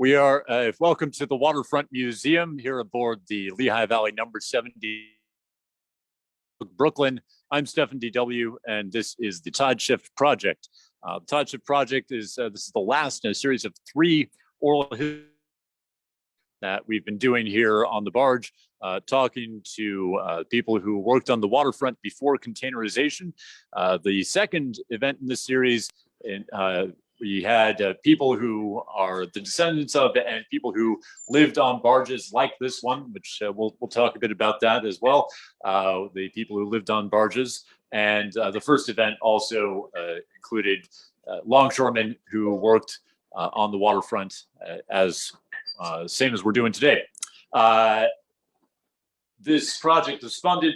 Welcome to the Waterfront Museum here aboard the Lehigh Valley No. 70, Brooklyn. I'm Stefan D-W, and this is the TideShift Project. The TideShift Project is this is the last in a series of 3 oral histories that we've been doing here on the barge, talking to people who worked on the waterfront before containerization. The second event in this series, we had people who are the descendants of and people who lived on barges like this one, which we'll talk a bit about that as well. The people who lived on barges. And the first event also included longshoremen who worked on the waterfront same as we're doing today. This project was funded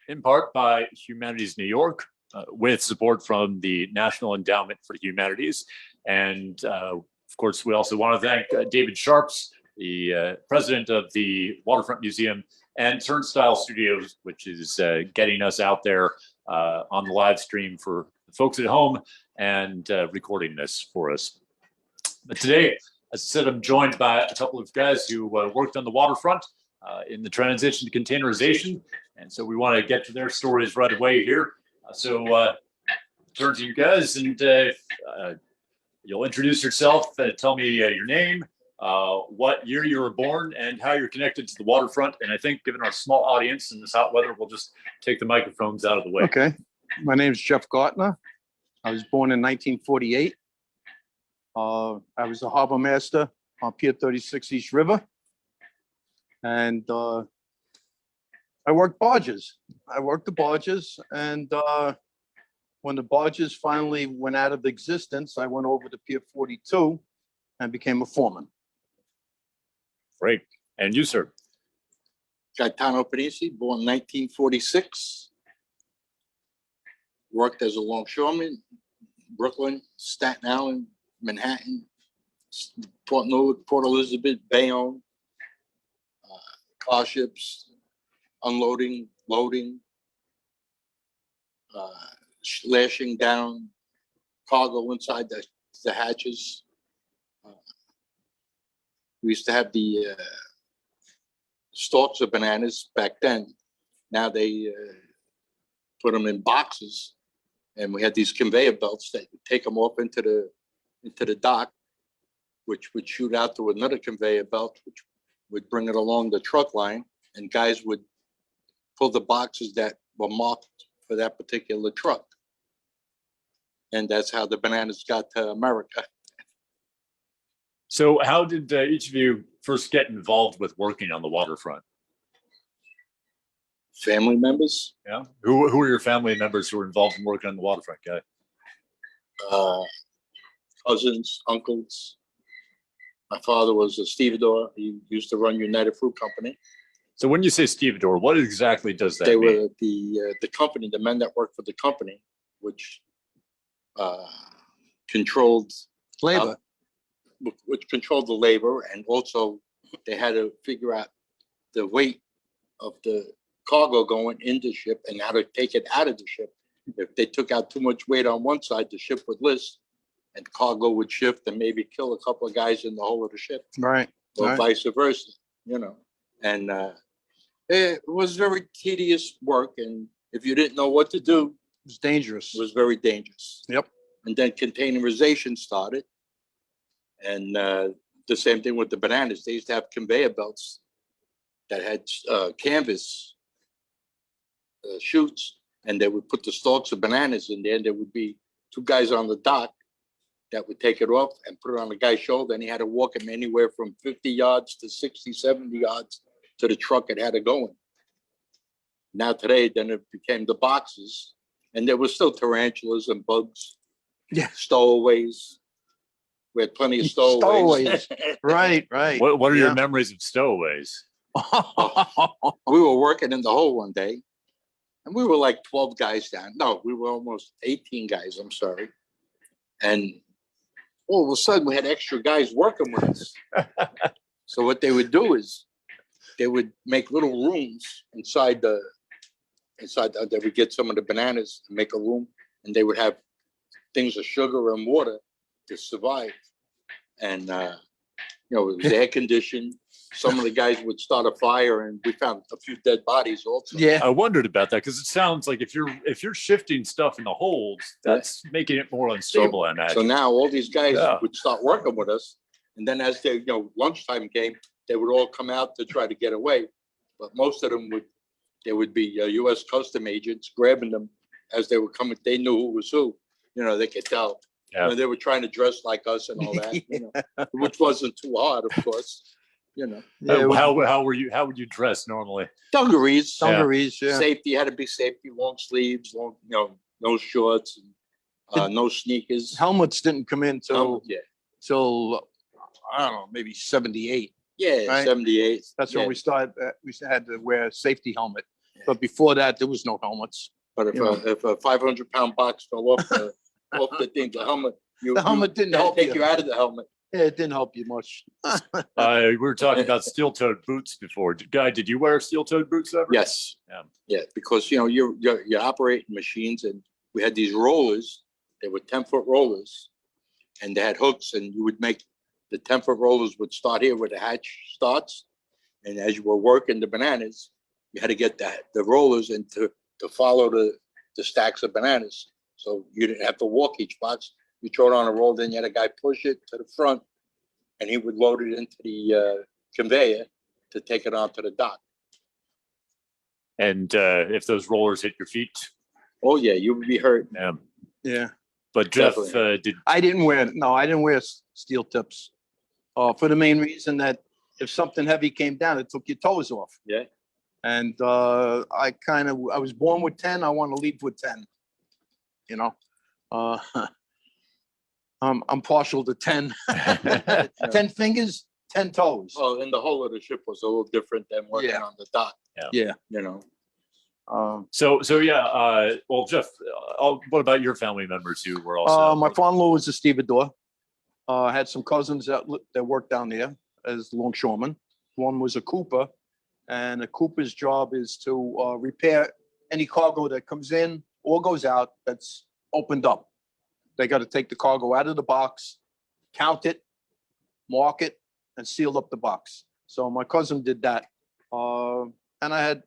in part by Humanities New York, with support from the National Endowment for Humanities. And of course, we also want to thank David Sharps, the president of the Waterfront Museum, and Turnstile Studios, which is getting us out there on the live stream for the folks at home and recording this for us. But today, as I said, I'm joined by a couple of guys who worked on the waterfront in the transition to containerization. And so we want to get to their stories right away here. Turn to you guys, and you'll introduce yourself, tell me your name, what year you were born, and how you're connected to the waterfront. And I think, given our small audience in this hot weather, we'll just take the microphones out of the way. Okay. My name is Geof Gaertner. I was born in 1948. I was a harbor master on Pier 36 East River. And I worked barges. I worked the barges, and when the barges finally went out of existence, I went over to Pier 42 and became a foreman. Great. And you, sir? Gaetano Pennisi, born 1946. Worked as a longshoreman, Brooklyn, Staten Island, Manhattan, Port Newark, Port Elizabeth, Bayonne, car ships, unloading, loading, lashing down cargo inside the hatches. We used to have the stalks of bananas back then. Now they put them in boxes, and we had these conveyor belts that would take them off into the dock, which would shoot out to another conveyor belt, which would bring it along the truck line, and guys would pull the boxes that were marked for that particular truck. And that's how the bananas got to America. So how did each of you first get involved with working on the waterfront? Family members. Yeah. Who were your family members who were involved in working on the waterfront, guy? Cousins, uncles. My father was a stevedore. He used to run United Fruit Company. So when you say stevedore, what exactly does that mean? They were the company, the men that worked for the company, which controlled labor, which controlled the labor, and also they had to figure out the weight of the cargo going in the ship and how to take it out of the ship. If they took out too much weight on one side, the ship would list, and cargo would shift and maybe kill a couple of guys in the hull of the ship. Right. Or vice versa, you know. And it was very tedious work, and if you didn't know what to do, it was dangerous. It was very dangerous. Yep. And then containerization started, and the same thing with the bananas. They used to have conveyor belts that had canvas chutes, and they would put the stalks of bananas in there, and there would be 2 guys on the dock that would take it off and put it on the guy's shoulder, and he had to walk him anywhere from 50 yards to 60, 70 yards to the truck it had to go in. Now today, then it became the boxes, and there was still tarantulas and bugs. Yeah. Stowaways. We had plenty of stowaways. Right. What are your memories of stowaways? We were working in the hole one day, and we were like 12 guys down. No, we were almost 18 guys, I'm sorry. And all of a sudden, we had extra guys working with us. So what they would do is they would make little rooms inside they would get some of the bananas and make a room, and they would have things of sugar and water to survive. And it was air conditioned. Some of the guys would start a fire, and we found a few dead bodies also. Yeah. I wondered about that because it sounds like if you're shifting stuff in the holds, that's making it more unstable. I imagine. So now all these guys Yeah. would start working with us, and then as they, lunchtime came, they would all come out to try to get away. But most of them would be U.S. custom agents grabbing them as they were coming. They knew who was who. They could tell. Yeah. They were trying to dress like us and all that, which wasn't too hard, of course. Yeah, How would you dress normally? Dungarees, yeah. safety had to be safety, long sleeves, no shorts, and, no sneakers. Helmets didn't come in till Yeah, I don't know, maybe 78. yeah, Right? 78. That's yeah. when we started. We had to wear a safety helmet, but before that, there was no helmets. But if a 500-pound box fell off the thing, the helmet, The helmet didn't that'd help take you. you out of the helmet. Yeah, it didn't help you much. We were talking about steel-toed boots before. Guy, did you wear steel-toed boots ever? Yes. Yeah. Yeah, because you're operating machines, and we had these rollers. They were 10-foot rollers, and they had hooks, and you would make the 10-foot rollers would start here where the hatch starts, and as you were working the bananas, you had to get the rollers and to follow the stacks of bananas. So you didn't have to walk each box. You throw it on a roll, then you had a guy push it to the front, and he would load it into the conveyor to take it onto the dock. And if those rollers hit your feet, Oh yeah, you would be hurt. Yeah. But Geoff, Definitely. I didn't wear steel tips. For the main reason that if something heavy came down, it took your toes off. Yeah. And I was born with 10. I want to leave with 10. I'm partial to 10. 10 fingers, 10 toes. Well, and the whole of the ship was a little different than working on the dock. Yeah. So yeah. Well, Geoff, what about your family members who were also? My father-in-law was a stevedore. I had some cousins that worked down there as longshoremen. One was a cooper, and a cooper's job is to repair any cargo that comes in or goes out that's opened up. They got to take the cargo out of the box, count it, mark it, and seal up the box. So my cousin did that. And I had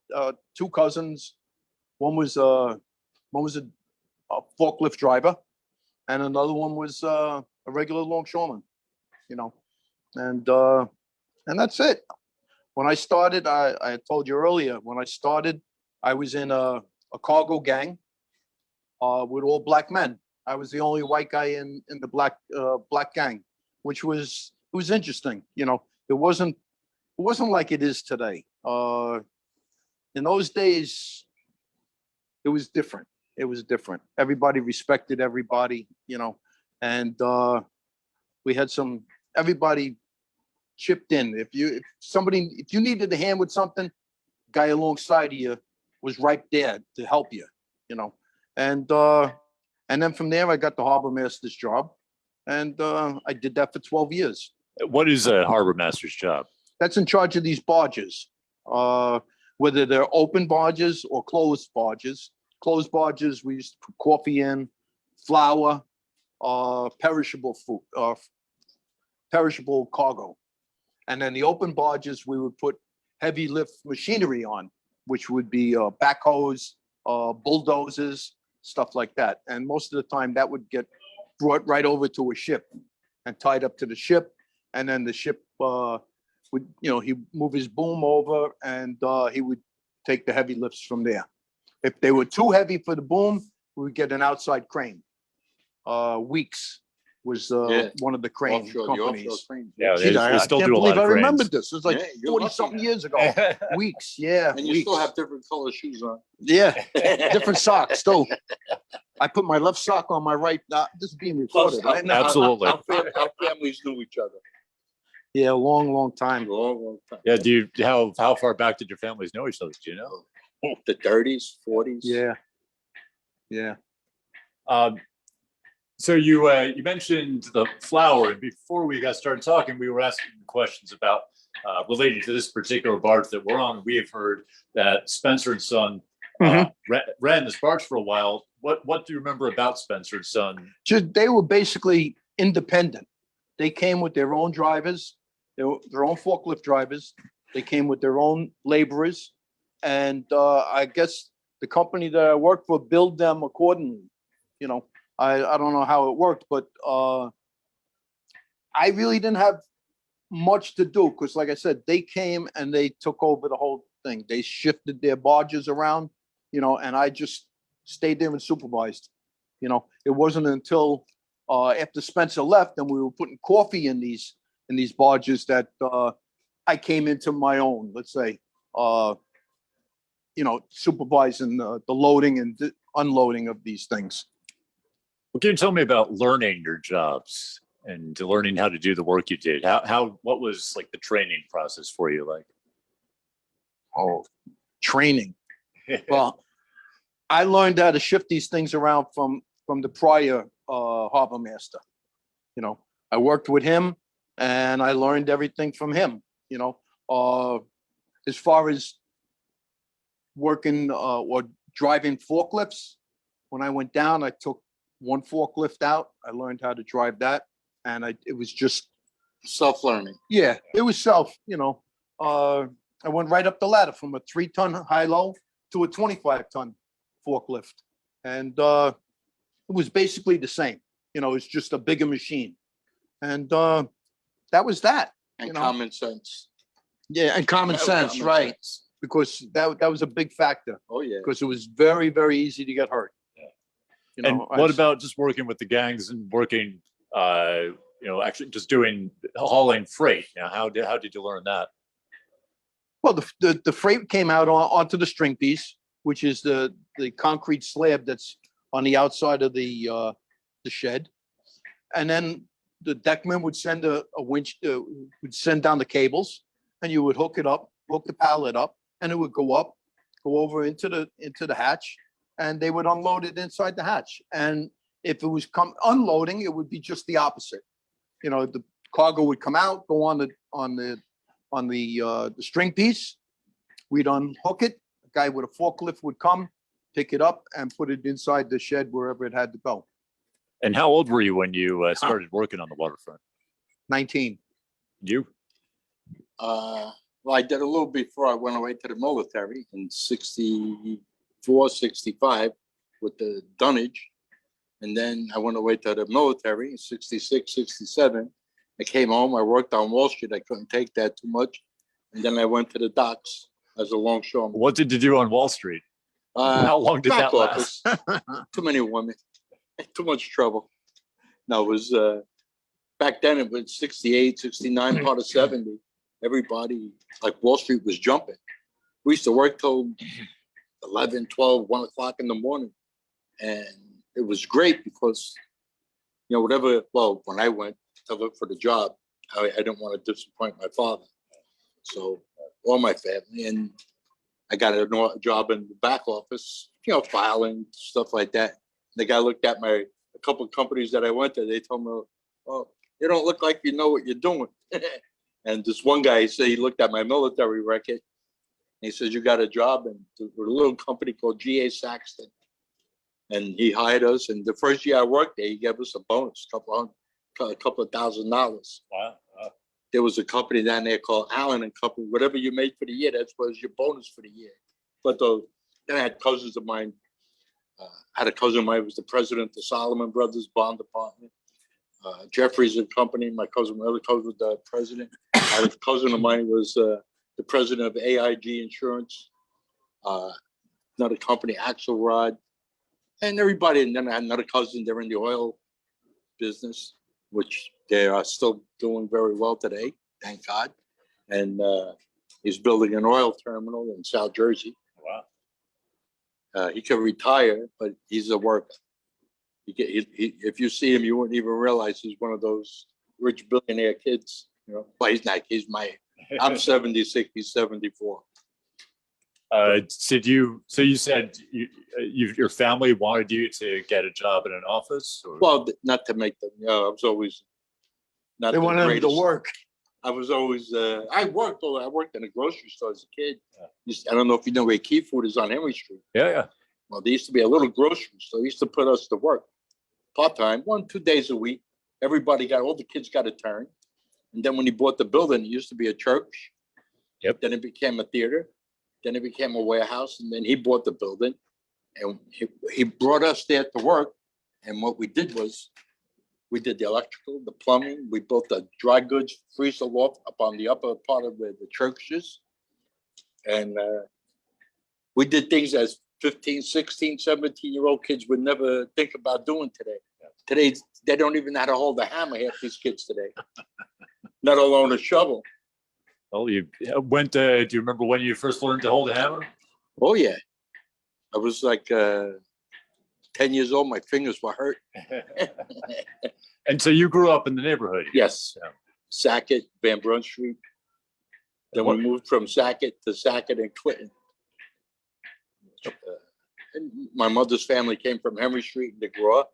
two cousins. One was a forklift driver, and another one was a regular longshoreman. And that's it. When I started, I told you earlier. When I started, I was in a cargo gang with all black men. I was the only white guy in the black gang, which was interesting. It wasn't like it is today. In those days, it was different. Everybody respected everybody, and we had everybody chipped in. If you needed a hand with something, guy alongside of you was right there to help you, and then from there, I got the harbor master's job, and I did that for 12 years. What is a harbor master's job? That's in charge of these barges, whether they're open barges or closed barges. Closed barges, we used to put coffee in, flour, perishable food, perishable cargo. And then the open barges, we would put heavy lift machinery on, which would be backhoes, bulldozers, stuff like that. And most of the time that would get brought right over to a ship and tied up to the ship. And then the ship would, he'd move his boom over, and he would take the heavy lifts from there. If they were too heavy for the boom, we would get an outside crane. Weeks was one of the crane companies. Yeah, Gee, they I still can't do a lot believe of I cranes. remembered this. It was like Yeah, you're 40 lucky something now. years ago. Weeks, yeah. And you weeks. still have different color shoes on. Yeah, different socks still. I put my left sock on my right. This is being recorded, right? Now. Absolutely. Our families knew each other. Yeah, long time. Long time. Yeah. How far back did your families know each other? Do you know? The 30s, 40s. Yeah. So you mentioned the flour, and before we got started talking, we were asking questions about related to this particular barge that we're on. We have heard that Spencer and Son ran this barge for a while. What do you remember about Spencer and Son? They were basically independent. They came with their own drivers. They were their own forklift drivers. They came with their own laborers. And I guess the company that I worked for billed them accordingly. You know, I don't know how it worked, but I really didn't have much to do because, like I said, they came and they took over the whole thing. They shifted their barges around, you know, and I just stayed there and supervised. You know, it wasn't until after Spencer left and we were putting coffee in these barges that I came into my own, let's say, you know, supervising the loading and unloading of these things. Well, can you tell me about learning your jobs and learning how to do the work you did? What was like the training process for you like? Oh, training. Well, I learned how to shift these things around from the prior harbor master. You know, I worked with him and I learned everything from him. You know, as far as working or driving forklifts, when I went down, I took one forklift out. I learned how to drive that, and it was just Self-learning. yeah, it was self. You know, I went right up the ladder from a 3-ton high-low to a 25-ton forklift, and it was basically the same. You know, it's just a bigger machine, and that was that. And you know? common sense. Yeah, and common sense, Common right? sense. Because that was a big factor. Oh, yeah. Because it was very, very easy to get hurt. Yeah. You know, And what about just working with the gangs and working, you know, actually just doing hauling freight? You know, how did you learn that? Well, the freight came out onto the string piece, which is the concrete slab that's on the outside of the shed, and then the deckman would send a winch, would send down the cables, and you would hook the pallet up, and it would go over into the hatch, and they would unload it inside the hatch. And if it was unloading, it would be just the opposite. You know, the cargo would come out, go on the string piece. We'd unhook it. A guy with a forklift would come, pick it up, and put it inside the shed wherever it had to go. And how old were you when you started working on the waterfront? 19. You? Well, I did a little before I went away to the military in 64, 65 with the dunnage. And then I went away to the military in 66, 67. I came home, I worked on Wall Street. I couldn't take that too much. And then I went to the docks as a longshoreman. What did you do on Wall Street? How long did that last? Too many women, too much trouble. No, it was back then it was 68, 69, part of 70. Everybody, like Wall Street was jumping. We used to work till 11, 12, 1 o'clock in the morning. And it was great because, you know, whatever, well, when I went to look for the job, I didn't want to disappoint my father. So, or my family. And I got a job in the back office, you know, filing, stuff like that. The guy looked at a couple of companies that I went to, they told me, oh, you don't look like you know what you're doing. And this one guy said he looked at my military record. And he says, you got a job in a little company called G.A. Saxton. And he hired us. And the first year I worked there, he gave us a bonus, a couple of $1,000. Wow. There was a company down there called Allen and Company. Whatever you made for the year, that was your bonus for the year. But then I had cousins of mine. I had a cousin of mine who was the president of the Solomon Brothers Bond Department. Jeffries and Company. My other cousin was the president. I had a cousin of mine who was the president of AIG Insurance. Another company, Axelrod, and everybody. And then I had another cousin. They're in the oil business, which they are still doing very well today, thank God. And he's building an oil terminal in South Jersey. Wow. He can retire, but he's a worker. If you see him, you wouldn't even realize he's one of those rich billionaire kids. You know, well, he's not. I'm 76. He's 74. So you said your family wanted you to get a job in an office? Or? Well, not to make them. I was always not. They wanted him to work. I was always. I worked in a grocery store as a kid. Yeah. I don't know if you know where Key Food is on Henry Street. Yeah. Well, there used to be a little grocery store. They used to put us to work part time, 1-2 days a week. All the kids got a turn. And then when he bought the building, it used to be a church. Yep. Then it became a theater. Then it became a warehouse. And then he bought the building. And he brought us there to work. And what we did was, we did the electrical, the plumbing. We built the dry goods freezer loft up on the upper part of where the church is. And we did things as 15, 16, 17-year-old kids would never think about doing today. Today, they don't even know how to hold a hammer, half these kids today, let alone a shovel. Well, you went, do you remember when you first learned to hold a hammer? Oh, yeah. I was like 10 years old. My fingers were hurt. And so you grew up in the neighborhood? Yes. Yeah. Sackett, Van Brunt Street. Then we moved from Sackett to Sackett and Clinton. And my mother's family came from Henry Street in DeGraw.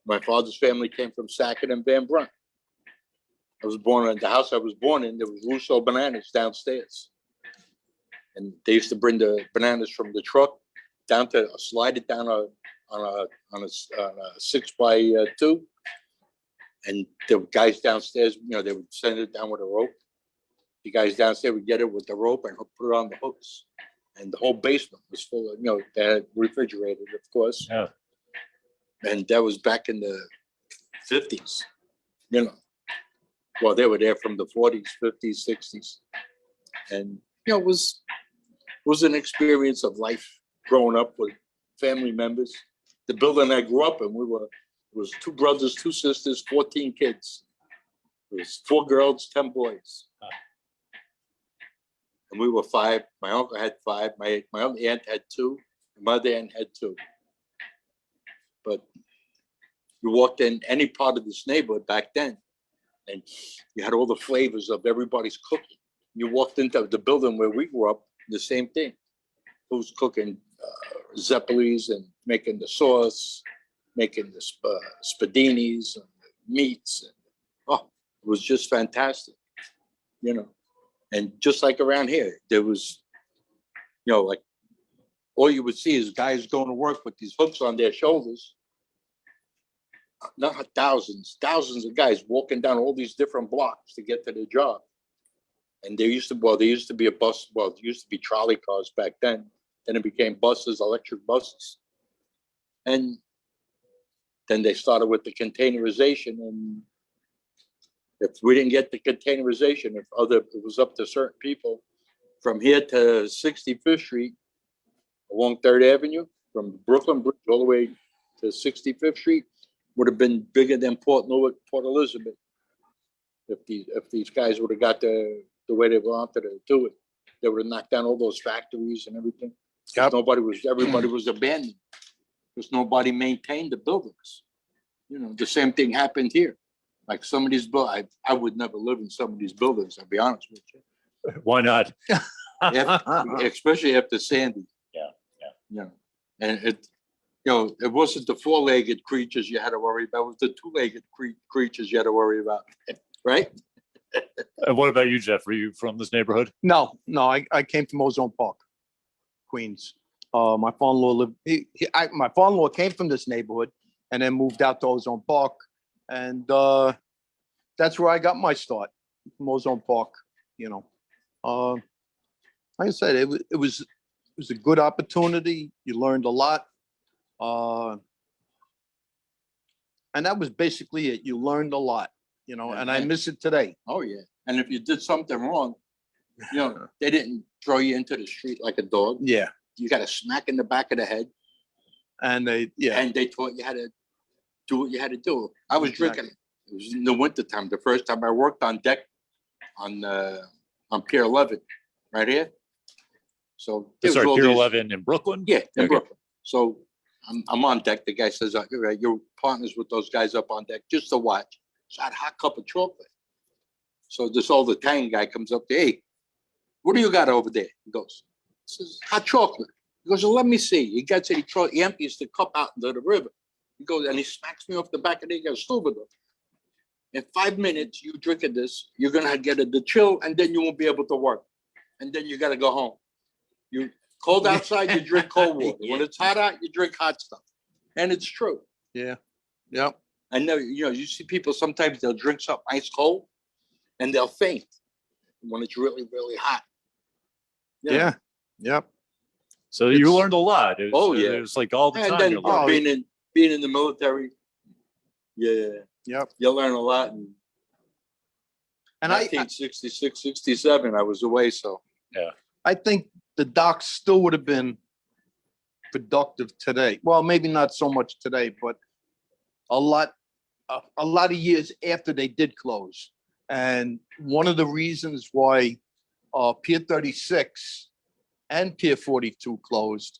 My father's family came from Sackett and Van Brunt. I was born in the house I was born in. There was Russo bananas downstairs, and they used to bring the bananas from the truck down to slide it down on a 6x2, and the guys downstairs, they would send it down with a rope. The guys downstairs would get it with the rope and put it on the hooks, and the whole basement was full of, they had refrigerated, of course. Yeah. And that was back in the 50s, Well, they were there from the 40s, 50s, 60s. And, it was an experience of life growing up with family members. The building I grew up in, it was 2 brothers, 2 sisters, 14 kids. It was 4 girls, 10 boys. And we were 5. My uncle had 5. My other aunt had 2. My other aunt had 2. But you walked in any part of this neighborhood back then, and you had all the flavors of everybody's cooking. You walked into the building where we grew up, the same thing. Who's cooking zeppelis and making the sauce, making the spadinis and the meats. And, it was just fantastic, And just like around here, there was, like all you would see is guys going to work with these hooks on their shoulders. Not thousands of guys walking down all these different blocks to get to their job. And there used to be a bus. Well, there used to be trolley cars back then. Then it became buses, electric buses. And then they started with the containerization. And if we didn't get the containerization, it was up to certain people from here to 65th Street along 3rd Avenue, from Brooklyn Bridge all the way to 65th Street, would have been bigger than Port Newark, Port Elizabeth, if these guys would have got the way they wanted to do it. They would have knocked down all those factories and everything. Yep. Everybody was abandoned because nobody maintained the buildings. The same thing happened here. Like some of these buildings, I would never live in some of these buildings, I'll be honest with you. Why not? Especially after Sandy. Yeah. And it wasn't the 4-legged creatures you had to worry about. It was the 2-legged creatures you had to worry about, right? And what about you, Jeff? Are you from this neighborhood? No, I came from Ozone Park, Queens. My father-in-law lived. My father-in-law came from this neighborhood and then moved out to Ozone Park, and that's where I got my start, from Ozone Park. Like I said, it was a good opportunity. You learned a lot, and that was basically it. You learned a lot, and I miss it today. Oh yeah. And if you did something wrong, they didn't throw you into the street like a dog. Yeah. You got a smack in the back of the head. And they taught you how to do what you had to do. I was Exactly. drinking. It was in the wintertime. The first time I worked on deck on Pier 11, right here. So Sorry, Pier 11 in Brooklyn? Yeah, in Okay. Brooklyn. So I'm on deck. The guy says, "You're partners with those guys up on deck just to watch." So I had a hot cup of chocolate. So this old Italian guy comes up to, "Hey, what do you got over there?" He goes, "This hot chocolate." He goes, "Well, let me see." He gets it. He empties the cup out into the river. He goes and he smacks me off the back of the head. He goes, "Stupido. In 5 minutes, you drinking this, you're gonna get the chill, and then you won't be able to work, and then you gotta go home. You cold outside, you drink cold water. When it's hot out, you drink hot stuff." And it's true. Yeah. Yep. I know, you see people sometimes they'll drink something ice cold, and they'll faint when it's really, really hot. You know? Yeah, yep. So you learned a lot. It was, Oh, yeah. It was like all the And time. then you're learning. being in the military, yeah, Yep. you'll learn a lot. And And 1966, 67, I was away, so. I think the docks still would have been productive today. Well, maybe not so much today, but a lot of years after they did close. And one of the reasons why Pier 36 and Pier 42 closed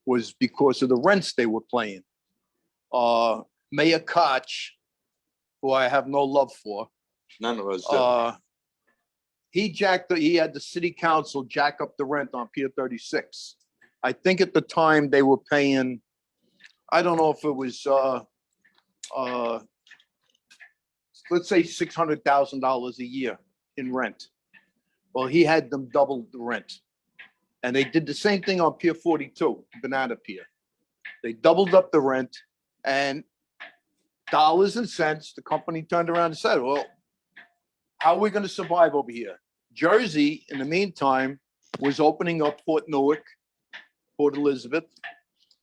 was because of the rents they were paying. Mayor Koch, who I have no love for, None of us do. he had the city council jack up the rent on Pier 36. I think at the time they were paying, I don't know if it was let's say $600,000 a year in rent. Well, he had them double the rent. And they did the same thing on Pier 42, Banana Pier. They doubled up the rent, and dollars and cents, the company turned around and said, well, how are we going to survive over here? Jersey, in the meantime, was opening up Port Newark, Port Elizabeth,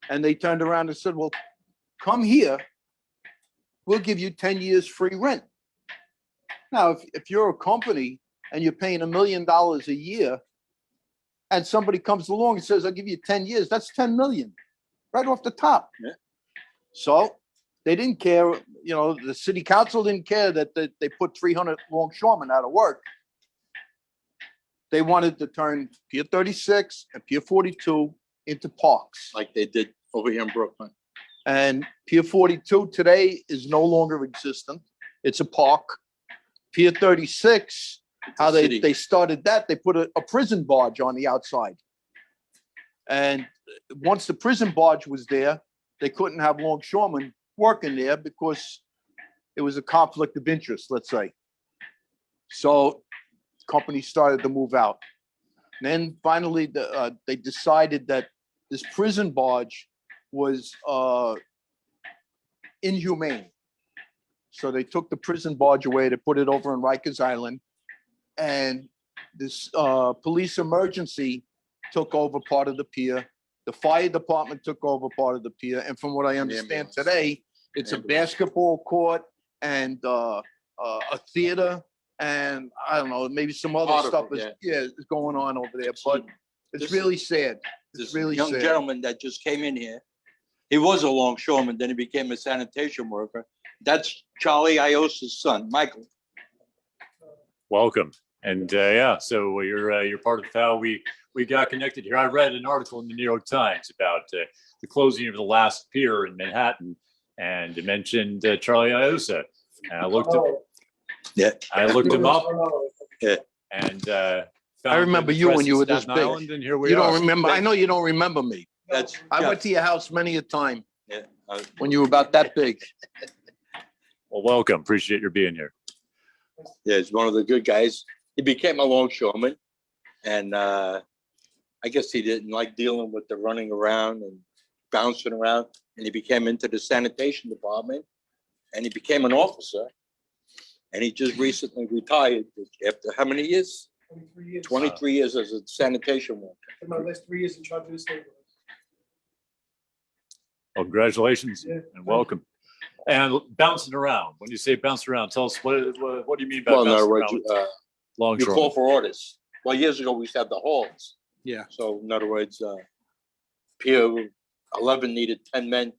and they turned around and said, well, come here, we'll give you 10 years free rent. Now, if you're a company and you're paying $1 million a year, and somebody comes along and says, I'll give you 10 years, that's 10 million right off the top. Yeah. So they didn't care, the city council didn't care that they put 300 longshoremen out of work. They wanted to turn Pier 36 and Pier 42 into parks. Like they did over here in Brooklyn. And Pier 42 today is no longer existent. It's a park. Pier 36, how they started that, they put a prison barge on the outside. And once the prison barge was there, they couldn't have longshoremen working there because it was a conflict of interest, let's say. So companies started to move out. And then finally, they decided that this prison barge was inhumane. So they took the prison barge away to put it over in Rikers Island. And this police emergency took over part of the pier. The fire department took over part of the pier. And from what I understand today, it's a basketball court and a theater. And I don't know, maybe some other stuff is going on over there. But it's really sad. It's really sad. Young gentleman that just came in here, he was a longshoreman, then he became a sanitation worker. That's Charlie Iosa's son, Michael. Welcome. And so you're part of how we got connected here. I read an article in the New York Times about the closing of the last pier in Manhattan, and it mentioned Charlie Iosa. And I looked him up. Yeah. And I remember you when you were this big. Island, and here we You are. don't remember? I know you don't remember me. I went to your house many a time when you were about that big. Well, welcome. Appreciate your being here. Yeah, he's one of the good guys. He became a longshoreman, and I guess he didn't like dealing with the running around and bouncing around, and he became into the sanitation department, and he became an officer, and he just recently retired after how many years? 23 years. 23 years as a sanitation worker. My last 3 years in charge of the state. Well, congratulations and welcome. And bouncing around. When you say bounce around, tell us what do you mean by Well, in bouncing other words, around? you Longshoreman. call for orders. Well, years ago, we used to have the halls. Yeah. So in other words, Pier 11 needed 10 men.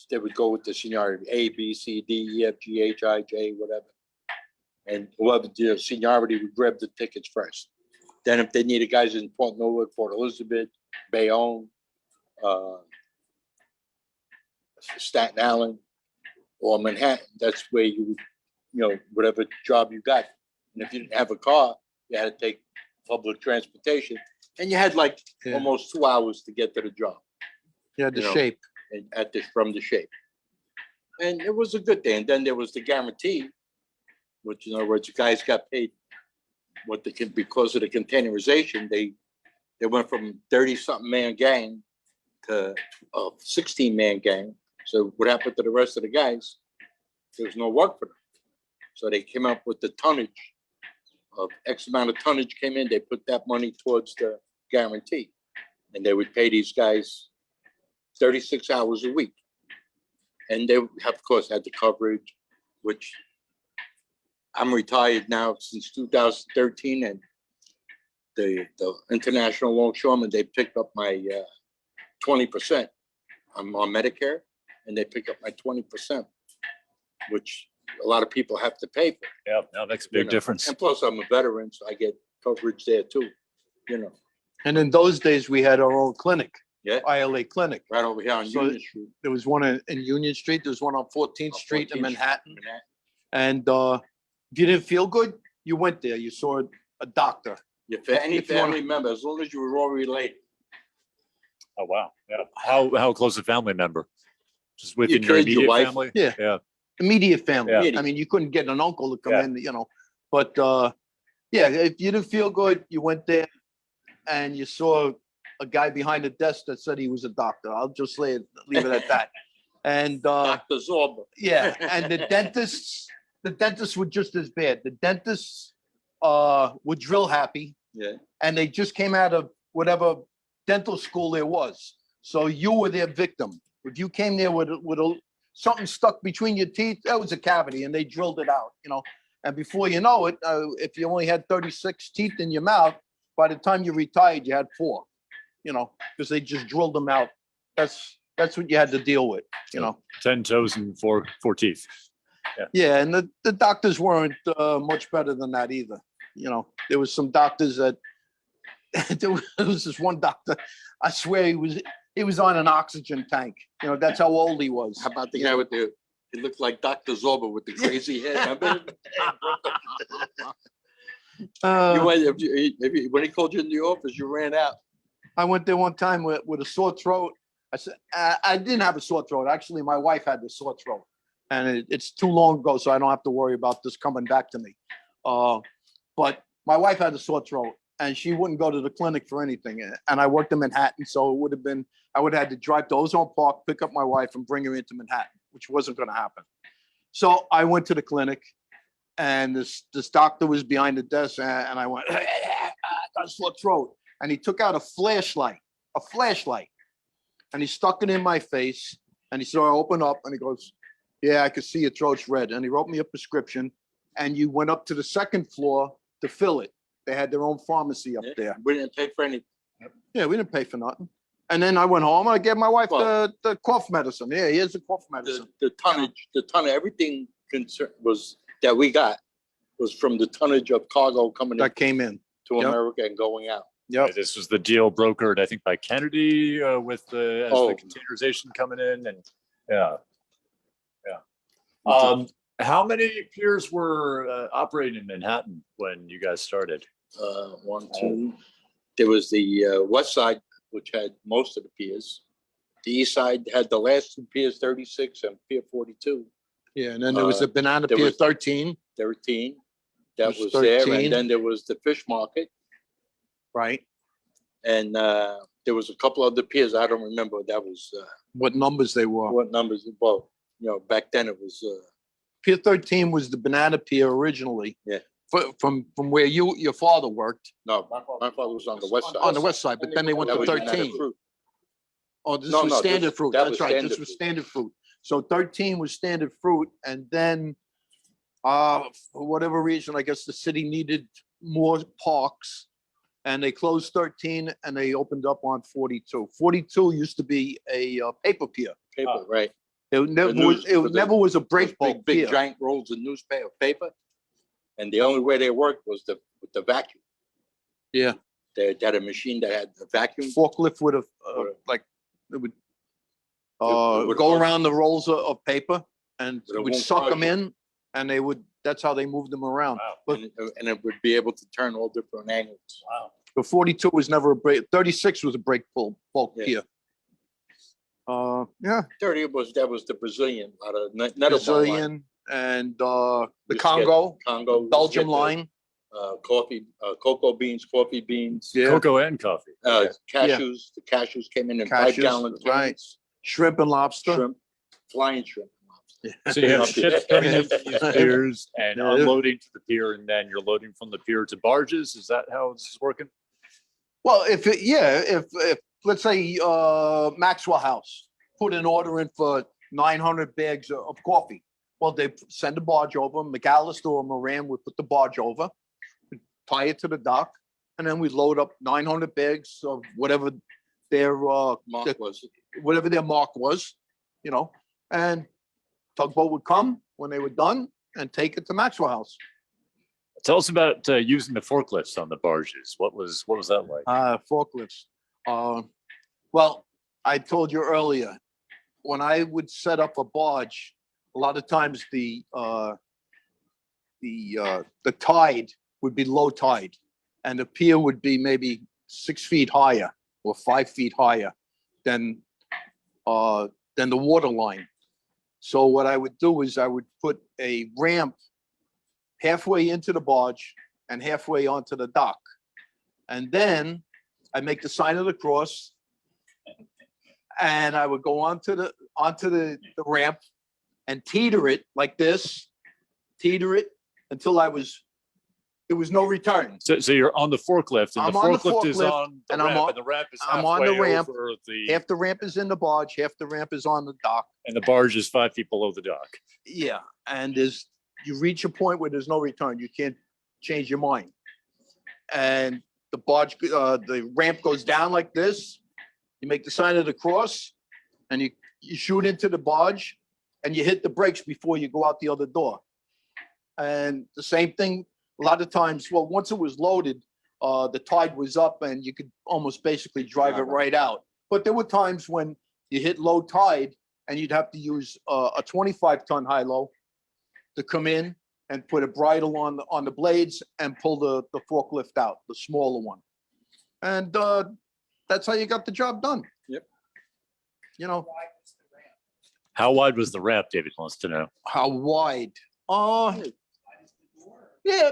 They would go with the seniority, A, B, C, D, E, F, G, H, I, J, whatever. And whoever the seniority would grab the tickets first. Then if they needed guys in Port Newark, Port Elizabeth, Bayonne, Staten Island, or Manhattan, that's where you would, whatever job you got. And if you didn't have a car, you had to take public transportation. And you had like almost 2 hours to get to the job. Yeah, the shape. And from the shape. And it was a good thing. And then there was the guarantee, which in other words, the guys got paid because of the containerization, they went from 30-something man gang to a 16-man gang. So what happened to the rest of the guys? There was no work for them. So they came up with the tonnage of X amount of tonnage came in, they put that money towards the guarantee. And they would pay these guys 36 hours a week. And they, of course, had the coverage, which I'm retired now since 2013. And the International Longshoremen, they picked up my 20%. I'm on Medicare, and they pick up my 20%, which a lot of people have to pay for. Yeah, that makes a big difference. And plus, I'm a veteran, so I get coverage there too, And in those days, we had our own clinic, Yeah, ILA clinic. right over here on So- Union Street. There was one in Union Street. There was one on 14th Street in 14th Manhattan. And if you didn't feel good, you went there. You saw a doctor. Any If you wanna- family member, as long as you were all related. Oh, wow. Yeah. How close a family member? Just within Your your kids, your immediate wife. family? Yeah. Yeah. Immediate family. Yeah. I mean, you couldn't get an uncle to come Yeah. in, but yeah, if you didn't feel good, you went there and you saw a guy behind the desk that said he was a doctor. I'll just leave it at that. And Dr. Zorba. yeah, and the dentists were just as bad. The dentists were drill happy, Yeah. and they just came out of whatever dental school there was. So you were their victim. If you came there with something stuck between your teeth, that was a cavity, and they drilled it out, And before you know it, if you only had 36 teeth in your mouth, by the time you retired, you had 4, because they just drilled them out. That's what you had to deal with, 10 toes and four teeth. Yeah, and the doctors weren't much better than that either. There was some doctors that there was this one doctor. I swear he was on an oxygen tank. That's how old he was. How about the guy with he looked like Dr. Zorba with the crazy hair. Remember? When he called you in the office, you ran out. I went there one time with a sore throat. I said I didn't have a sore throat. Actually, my wife had the sore throat, and it's too long ago, so I don't have to worry about this coming back to me. But my wife had a sore throat, and she wouldn't go to the clinic for anything. And I worked in Manhattan, so I would have had to drive to Ozone Park, pick up my wife, and bring her into Manhattan, which wasn't going to happen. So I went to the clinic, and this doctor was behind the desk, and I went, I got a sore throat. And he took out a flashlight, and he stuck it in my face. And he said, I open up, and he goes, yeah, I could see your throat's red. And he wrote me a prescription, and you went up to the second floor to fill it. They had their own pharmacy up there. We didn't pay for anything. Yeah, we didn't pay for nothing. And then I went home, and I gave my wife Well- the cough medicine. Yeah, here's the cough medicine. The tonnage, everything was that we got was from the tonnage of cargo coming That came in. to Yep. America and going out. Yep. This was the deal brokered, I think, by Kennedy with the containerization coming in, and yeah. How many piers were operating in Manhattan when you guys started? 1, 2. There was the west side, which had most of the piers. The east side had the last 2 piers, 36 and Pier 42. Yeah, and then there was a Banana there Pier was- 13, 13. That There's was there. 13. And then there was the fish market. right? And there was a couple other piers. I don't remember. That was What numbers they were. what numbers. Well, back then it was. Pier 13 was the Banana Pier originally. Yeah. From where your father worked No, my father was on the west side. on the west side, but then they went That to was United 13. Fruit. Oh, this No, was no, standard this- fruit. that That's was right. standard This was fruit. standard fruit. So 13 was standard fruit, and then for whatever reason, I guess the city needed more parks, and they closed 13 and they opened up on 42. 42 used to be a paper pier. Paper, right? It never news- was. It for the- never was a Those break bulk big pier. giant rolls of newspaper paper. And the only way they worked was with the vacuum. Yeah. They had a machine that had a vacuum. Forklift would have Or- like it would would- go around the rolls of paper and But it would won't suck crush them you. in, and they would. That's how they moved them around. Wow. But And it would be able to turn all different angles. Wow. the 42 was never a break. 36 was a break bulk Yeah. pier. Yeah, 30 that was the Brazilian, out of Netherlands line. Brazilian and the Used to get Congo, Congo. Belgium line. Coffee, cocoa beans, coffee beans. Yeah, Cocoa and coffee. Cashews. The cashews came in Cashews, 5-gallon right. cans. shrimp and lobster. Shrimp, flying shrimp. So you have ships coming in from these piers and Yeah. unloading to the pier, and then you're loading from the pier to barges. Is that how this is working? Well, if let's say Maxwell House put an order in for 900 bags of coffee, well, they send a barge over. McAllister or Moran would put the barge over, tie it to the dock, and then we load up 900 bags of whatever their Mark was. whatever their mark was, you know, and tugboat would come when they were done and take it to Maxwell House. Tell us about using the forklifts on the barges. What was that like? Forklifts. Well, I told you earlier, when I would set up a barge, a lot of times the tide would be low tide, and the pier would be maybe 6 feet higher or 5 feet higher than the water line. So what I would do is I would put a ramp halfway into the barge and halfway onto the dock. And then I make the sign of the cross, and I would go onto the ramp and teeter it like this, teeter it until there was no return. So you're on the forklift, and I'm the on the forklift is forklift, on the and ramp, I'm on- and the ramp is I'm on the halfway ramp. over the, Half the ramp is in the barge, half the ramp is on the dock. and the barge is 5 feet below the dock. Yeah, and you reach a point where there's no return. You can't change your mind. And the barge, the ramp goes down like this. You make the sign of the cross, and you shoot into the barge, and you hit the brakes before you go out the other door. And the same thing, a lot of times, well, once it was loaded, the tide was up, and you could almost basically drive it right out. But there were times when you hit low tide, and you'd have to use a 25-ton high-low to come in and put a bridle on the blades and pull the forklift out, the smaller one. And that's how you got the job done. Yep. You know, How wide was the ramp, David wants to know? how wide? Yeah,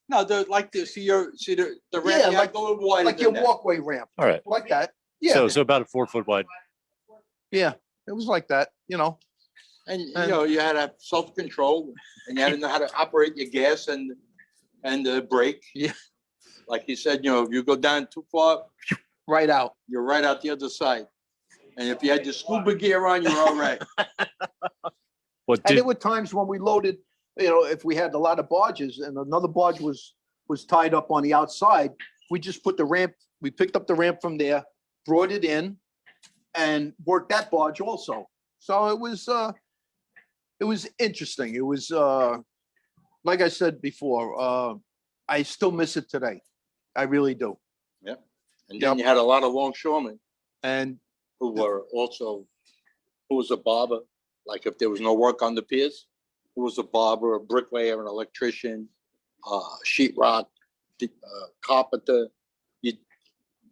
No, the, like the, see the Yeah, ramp, you like- have to go a little wider like your than that. walkway ramp, All right. like that. Yeah, So about a 4 foot wide. yeah, it was like that, you know. And, you know, you had to have self-control, and you had to know how to operate your gas and the brake. Yeah. Like you said, you know, if you go down too far, Right out. you're right out the other side. And if you had your scuba gear on, you're all right. What And did, there were times when we loaded, you know, if we had a lot of barges and another barge was tied up on the outside, we just put the ramp, we picked up the ramp from there, brought it in, and worked that barge also. So it was interesting. It was, like I said before, I still miss it today. I really do. And then you had a lot of longshoremen And who was a barber. Like if there was no work on the piers, who was a barber, a bricklayer, an electrician, sheetrock, carpenter.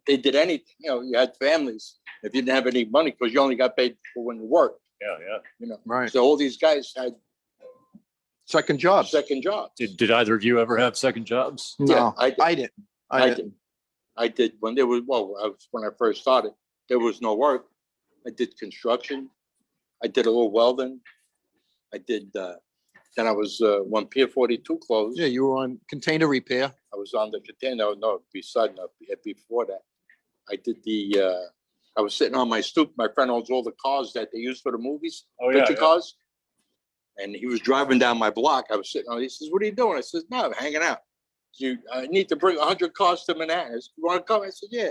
They did anything, you know, you had families. If you didn't have any money, because you only got paid for when you worked, yeah. you know. right, So all these guys had second jobs. second jobs. Did either of you ever have second jobs? No, I did. I didn't. I didn't. I did when there was, when I first started, there was no work. I did construction. I did a little welding. I did, then I was, when Pier 42 closed, Yeah, you were on container repair. I was on the container, before that. I did I was sitting on my stoop. My friend owns all the cars that they use for the movies, Oh, yeah, picture yeah. cars. And he was driving down my block. I was sitting on, he says, "What are you doing?" I said, "No, I'm hanging out." I need to bring 100 cars to Manhattan. He said, "You want to come?" I said, "Yeah."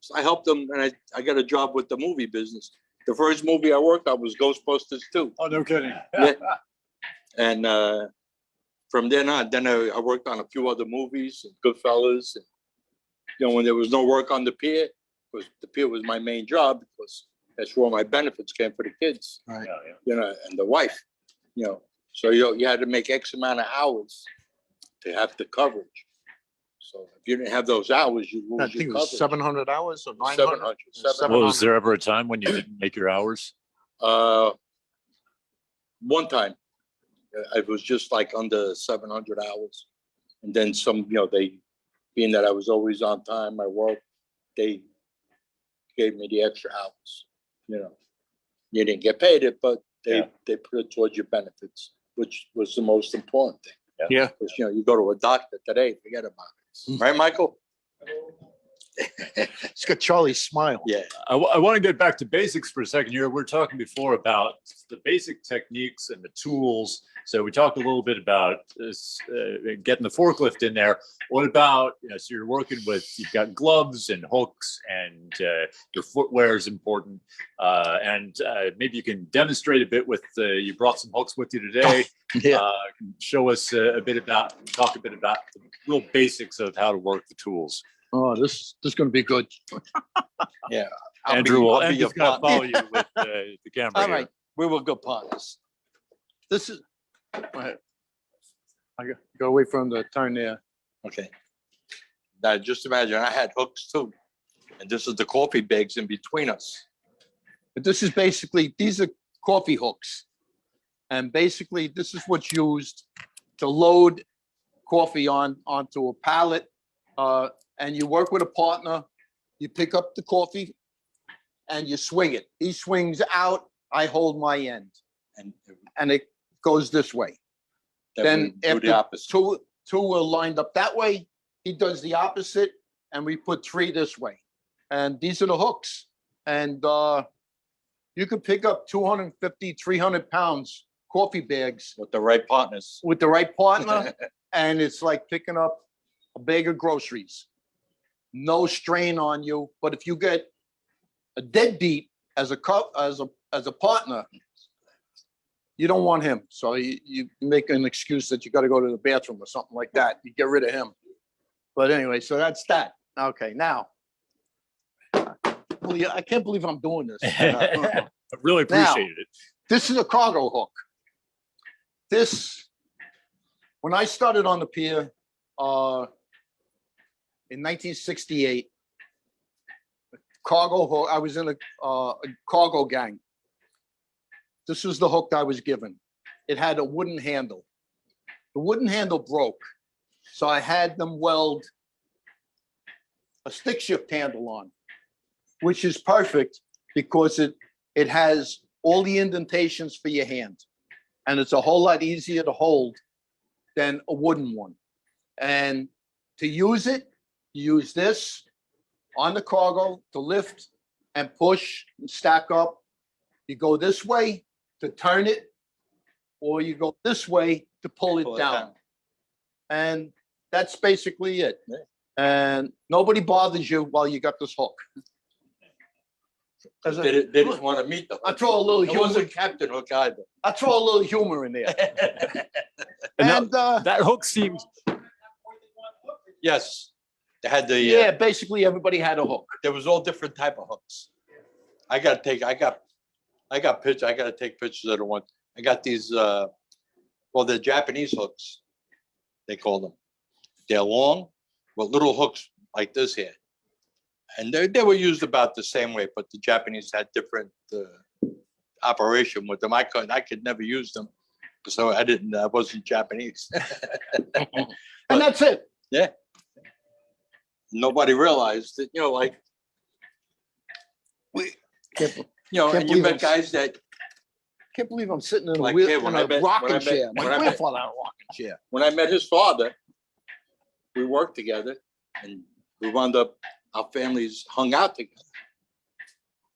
So I helped him, and I got a job with the movie business. The first movie I worked on was Ghostbusters 2. Oh, no kidding. Yeah. And from then on, I worked on a few other movies, and Goodfellas. And, you know, when there was no work on the pier, because the pier was my main job, because that's where my benefits came for the kids, Right. Yeah, yeah. you know, and the wife, you know. So you had to make X amount of hours to have the coverage. So if you didn't have those hours, you I lose think your it was coverage. 700 hours or 900. 700. Well, was there ever a time when you didn't make your hours? One time, I was just like under 700 hours. And then some, you know, being that I was always on time, my work, they gave me the extra hours, you know. You didn't get paid it, but they put it towards your benefits, which was the most important thing. Yeah. Because, you know, you go to a doctor today, forget about it. Right, Michael? It's got Charlie's smile. Yeah. I want to get back to basics for a second here. We're talking before about the basic techniques and the tools. So we talked a little bit about this, getting the forklift in there. What about, you know, so you're working with, you've got gloves and hooks, and your footwear is important. And maybe you can demonstrate a bit with, you brought some hooks with you today. Yeah. Show us a bit about, talk a bit about the real basics of how to work the tools. Oh, this is going to be good. Yeah. Andrew's your going to partner. follow you with the camera. All here. right, we were good partners. This is. I go away from the turn there. Okay. Now, just imagine, I had hooks too. And this is the coffee bags in between us. But this is basically, these are coffee hooks. And basically, this is what's used to load coffee onto a pallet. And you work with a partner, you pick up the coffee and you swing it. He swings out, I hold my end. And it goes this way. Then we do after the opposite. two are lined up that way, he does the opposite, and we put three this way. And these are the hooks. And you could pick up 250, 300 pounds coffee bags With the right partners. with the right partner, and it's like picking up a bag of groceries. No strain on you, but if you get a deadbeat as a partner, you don't want him. So you make an excuse that you got to go to the bathroom or something like that. You get rid of him. But anyway, so that's that. Okay, now I can't believe I'm doing this. I really appreciated it. This is a cargo hook. This, when I started on the pier in 1968, cargo hook, I was in a cargo gang. This was the hook I was given. It had a wooden handle. The wooden handle broke, so I had them weld a stick shift handle on, which is perfect because it has all the indentations for your hand. And it's a whole lot easier to hold than a wooden one. And to use it, you use this on the cargo to lift and push and stack up. You go this way to turn it, or you go this way to pull it down. And that's basically it. Yeah. And nobody bothers you while you got this hook. As a- They didn't want to meet them. I throw a little It humor. wasn't Captain Hook either. I throw a little humor in there. And And that hook seems, Yes, they had the, yeah, basically everybody had a hook. there was all different type of hooks. I got pictures, I gotta take pictures of the one. I got these, well, they're Japanese hooks, they call them. They're long with little hooks like this here. And they were used about the same way, but the Japanese had different operation with them. I could never use them, so I wasn't Japanese. And that's it. Yeah. Nobody realized that, you know, like, Can't, you know, Can't and you believe met I'm- guys that, can't believe I'm sitting in a, Like, wheel, yeah, in when a I met- rocking when I met- chair. My when I met- grandfather had a rocking chair. when I met his father, we worked together and we wound up, our families hung out together.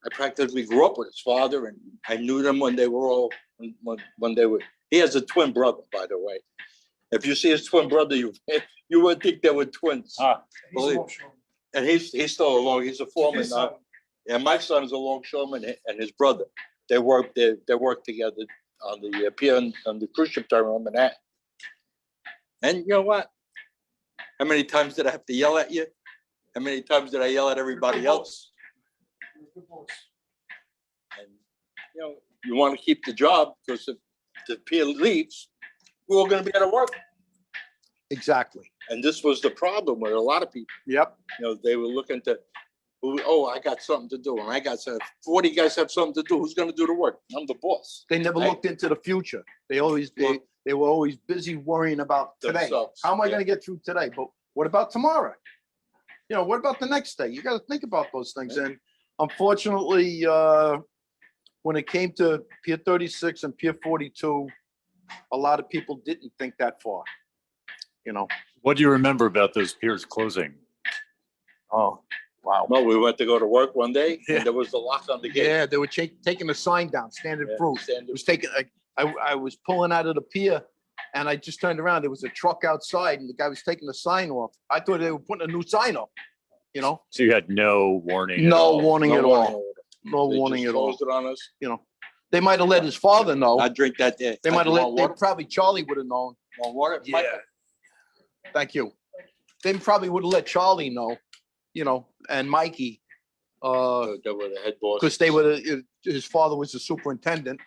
I practically grew up with his father and I knew them when they were all, when they were, he has a twin brother, by the way. If you see his twin brother, you would think they were twins. He's Believe- emotional. And he's still along, he's a foreman His now. son. And my son is a longshoreman and his brother. They work together on the pier on the cruise ship terminal in Manhattan. And you know what? How many times did I have to yell at you? How many times did I yell at everybody else? You're a good boss. And you know, you want to keep the job because if the pier leaves, we're all going to be out of work. Exactly. And this was the problem with a lot of people. Yep. You know, they were looking to, oh, I got something to do, and I got 40 guys have something to do. Who's going to do the work? I'm the boss. They never Right. looked into the future. They were always busy worrying about today. Themselves, How am I yeah. going to get through today? But what about tomorrow? You know, what about the next day? You got to think about those things. And unfortunately, when it came to Pier 36 and Pier 42, a lot of people didn't think that far, you know? What do you remember about those piers closing? Oh, wow. No, we went to go to work one day Yeah. and there was the lock on the gate. Yeah, they were taking the sign down, standard Yeah, fruit. standard It was taking, I was pulling out of the pier and I just turned around. There was a truck outside and the guy was taking the sign off. I thought they were putting a new sign up, you know? So you had no warning at No all? warning at all. order. No They warning just at all, closed it on us. you know? They might have let his father know. I drink that there. They might have You let, want they water? probably, Charlie would have known. Want water? Yeah. Michael? Thank you. They probably would have let Charlie know, you know, and Mikey, They were the head boss. because they were, his father was the superintendent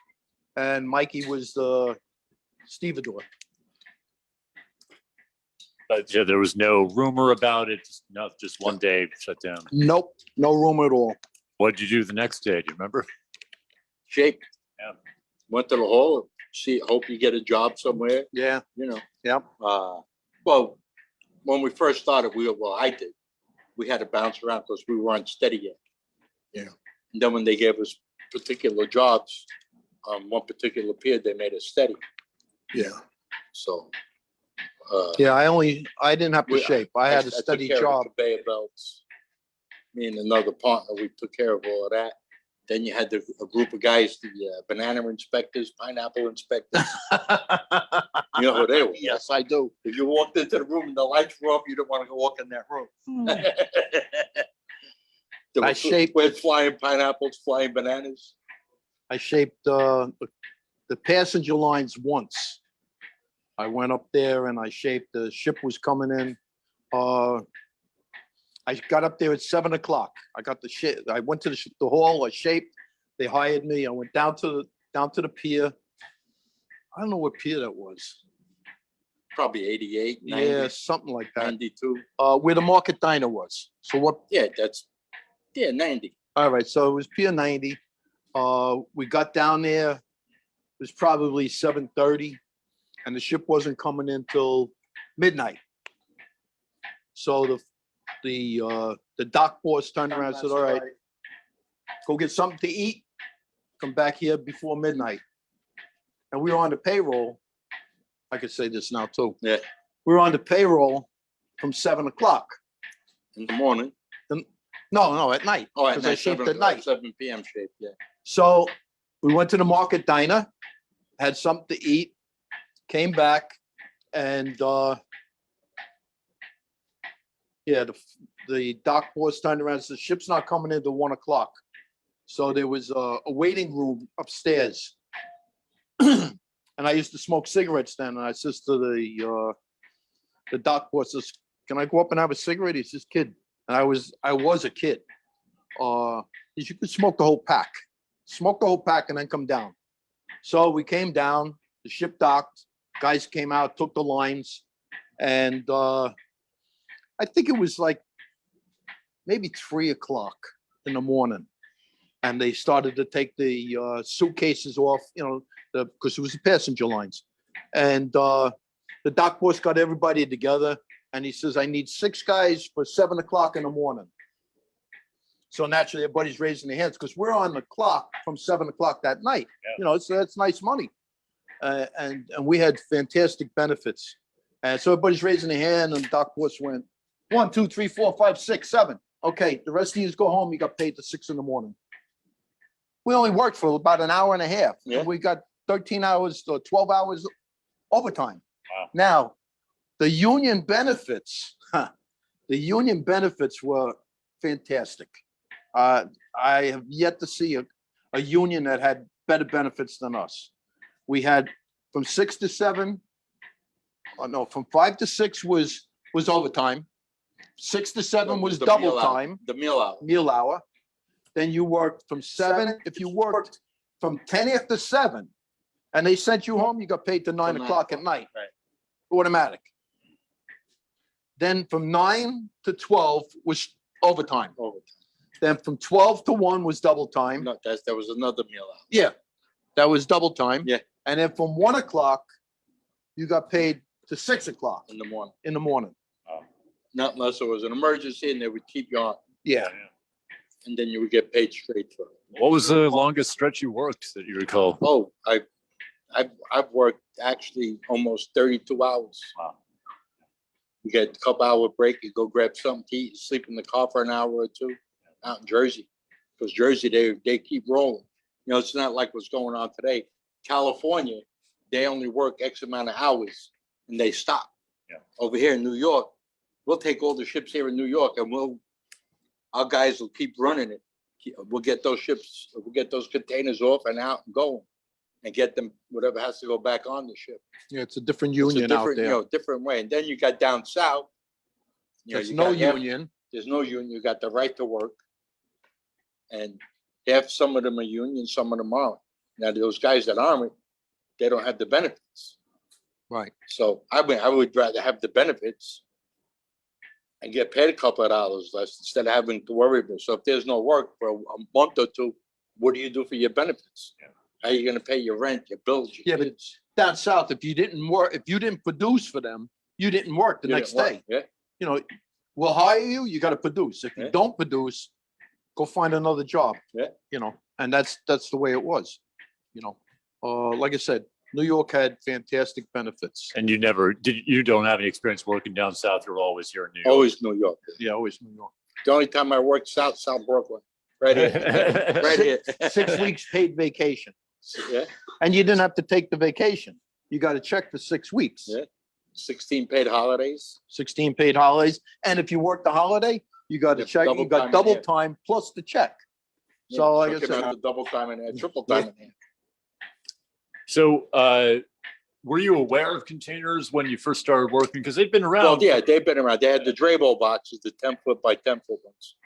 and Mikey was the stevedore. But yeah, there was no rumor about it, just one day shut down. Nope, no room at all. What did you do the next day? Do you remember? Shape. Yeah. Went to the hall, hope you get a job somewhere, Yeah, you know. yep. Well, when we first started, I did. We had to bounce around because we weren't steady yet. You know, and then when they gave us particular jobs, one particular pier, they made us steady. Yeah. So. Yeah, I didn't have to shape. I had a took steady care of the job. Conveyor belts. Me and another partner, we took care of all of that. Then you had a group of guys, the banana inspectors, pineapple inspectors. You know who they were? Yes, I do. If you walked into the room and the lights were off, you didn't want to go walk in that room. I shaped- We're flying pineapples, flying bananas. I shaped the passenger lines once. I went up there and I shaped, the ship was coming in. I got up there at 7 o'clock. I got the ship. I went to the hall, I shaped, they hired me. I went down to the pier. I don't know what pier that was. Probably 88, 90, Yeah, something like that. 92. Where the Market Diner was. So what, Yeah, 90. all right, so it was Pier 90. We got down there, it was probably 7:30, and the ship wasn't coming in till midnight. So the dock boss turned around and said, all right, go get something to eat, come back here before midnight. And we were on the payroll. I could say this now too. Yeah. We were on the payroll from 7 o'clock. In the morning. No, at night. Oh, at 'Cause I night, shaped 7, at night. 7 p.m. shape, yeah. So we went to the Market Diner, had something to eat, came back, and the dock boss turned around and said, ship's not coming in till 1 o'clock. So there was a waiting room upstairs. And I used to smoke cigarettes then, and I says to the dock boss, says, can I go up and have a cigarette? He says, kid, and I was a kid. You could smoke the whole pack. Smoke the whole pack and then come down. So we came down, the ship docked, guys came out, took the lines, and I think it was like maybe 3 o'clock in the morning. And they started to take the suitcases off, you know, because it was the passenger lines. And the dock boss got everybody together and he says, I need 6 guys for 7 o'clock in the morning. So naturally, everybody's raising their hands because we're on the clock from 7 o'clock that night. Yeah. You know, so that's nice money. And we had fantastic benefits. And so everybody's raising their hand and dock boss went 1, 2, 3, 4, 5, 6, 7. Okay, the rest of you go home. You got paid to 6 in the morning. We only worked for about an hour and a half. Yeah. And we got 13 hours or 12 hours overtime. Wow. Now, the union benefits were fantastic. I have yet to see a union that had better benefits than us. We had from 6 to 7, from 5 to 6 was overtime. 6 to 7 was The double meal hour. time, The meal hour. meal hour. Then you worked from 7, if you worked from 10 after 7, and they sent you home, you got paid to 9 9 o'clock at night. Right. Automatic. Then from 9 to 12 was overtime. Overtime. Then from 12 to 1 was double time. No, there was another meal hour. Yeah, that was double time. Yeah. And then from 1 o'clock, you got paid to 6 o'clock In the morning. in the morning. Not unless it was an emergency and they would keep you on. Yeah. and then you would get paid straight for it. What was the longest stretch you worked that you recall? Oh, I've worked actually almost 32 hours. Wow. You get a couple hour break, you go grab something to eat, sleep in the car for an hour or two out in Jersey. Because Jersey, they keep rolling. You know, it's not like what's going on today. California, they only work X amount of hours and they stop. Yeah. Over here in New York, we'll take all the ships here in New York and our guys will keep running it. We'll get those ships, we'll get those containers off and out and going and get them, whatever has to go back on the ship. Yeah, it's a different It's a union out different, there. you know, different way. And then you got down south. You know, There's you no got half- union. There's no union. You got the right to work. And half, some of them are union, some of them aren't. Now, those guys that aren't, they don't have the benefits. Right. So I would rather have the benefits and get paid a couple of dollars less instead of having to worry about it. So if there's no work for a month or two, what do you do for your benefits? Yeah. How are you going to pay your rent, your bills, your Yeah, but kids? down south, if you didn't work, if you didn't produce for them, you didn't work the You next didn't work. day. Yeah. You know, we'll hire you, you got to produce. If you Yeah. don't produce, go find another job. Yeah. You know, and that's the way it was. You know, like I said, New York had fantastic benefits. And you don't have any experience working down south. You're always here in New York. Always New York. Yeah, always New York. The only time I worked South Brooklyn, right here, right here. 6 weeks paid vacation, Yeah, and you didn't have to take the vacation. You got a check for 6 weeks. Yeah. 16 paid holidays. 16 paid holidays, and if you worked the holiday, you got a Yeah, check. double You time got in double there. time plus the check. Yeah, So like I took him said, out to double time and triple time in there. So, were you aware of containers when you first started working? Because they've been around. Well, yeah, they've been around. They had the Dravo boxes, the 10-foot by 10-foot ones.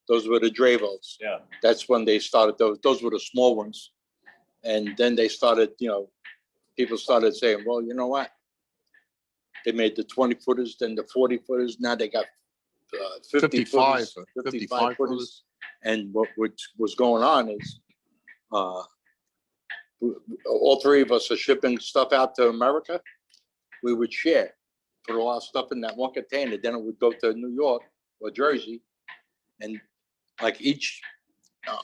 Those were the Dravos. Yeah. That's when they started those. Those were the small ones. And then they started, you know, people started saying, well, you know what? They made the 20-footers, then the 40-footers. Now they got 50 55, footers, 55 footers. And what was going on is all three of us are shipping stuff out to America. We would share, put all our stuff in that one container. Then it would go to New York or Jersey. And like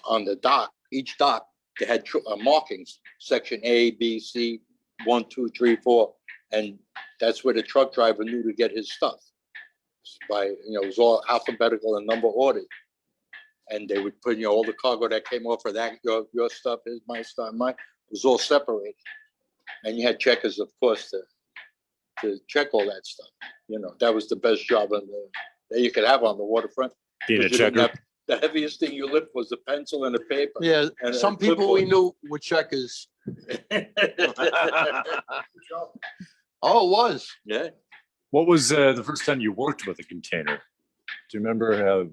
on the dock, each dock, they had markings, section A, B, C, 1, 2, 3, 4. And that's where the truck driver knew to get his stuff. By, you know, it was all alphabetical and number ordered. And they would put, you know, all the cargo that came off of that, your stuff is my stuff, mine, it was all separated. And you had checkers, of course, to check all that stuff. You know, that was the best job that you could have on the waterfront. Being a 'Cause you didn't checker. have- The heaviest thing you lift was a pencil and a paper. yeah, And some a people we clipboard. knew were checkers. Oh, it was. Yeah. What was the first time you worked with a container? Do you remember how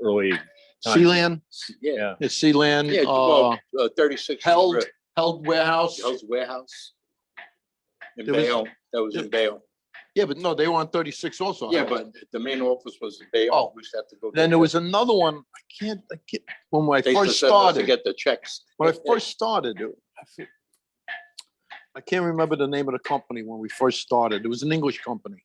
early? time? Sealand, Yeah. yeah, Sealand, Yeah, well, 36. held warehouse. Hell's Warehouse. In There was- Bayonne. That was in Bayonne. Yeah, but no, they were on 36 also. Yeah, but the main office was in Bayonne. Oh. We used to have to go. Then get there was that. another one. I can't, when I They used to first send us to started, get the checks. when I first started, I can't remember the name of the company when we first started. It was an English company.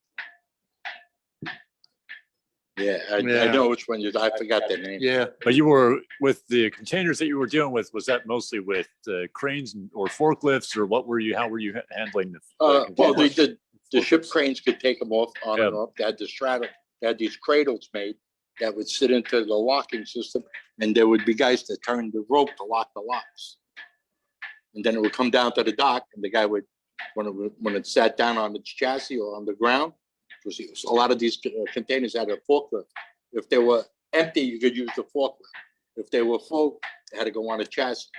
Yeah, I Yeah. know which one I forgot their name. Yeah, But you were with the containers that you were dealing with. Was that mostly with cranes or forklifts, or what were you? How were you handling the? Well, they containers? did, the ship cranes could take them off on and Yeah. off. They had the straddle, they had these cradles made that would sit into the locking system. And there would be guys that turned the rope to lock the locks. And then it would come down to the dock and the guy would, when it sat down on its chassis or on the ground, because a lot of these containers had a forklift. If they were empty, you could use the forklift. If they were full, they had to go on a chassis.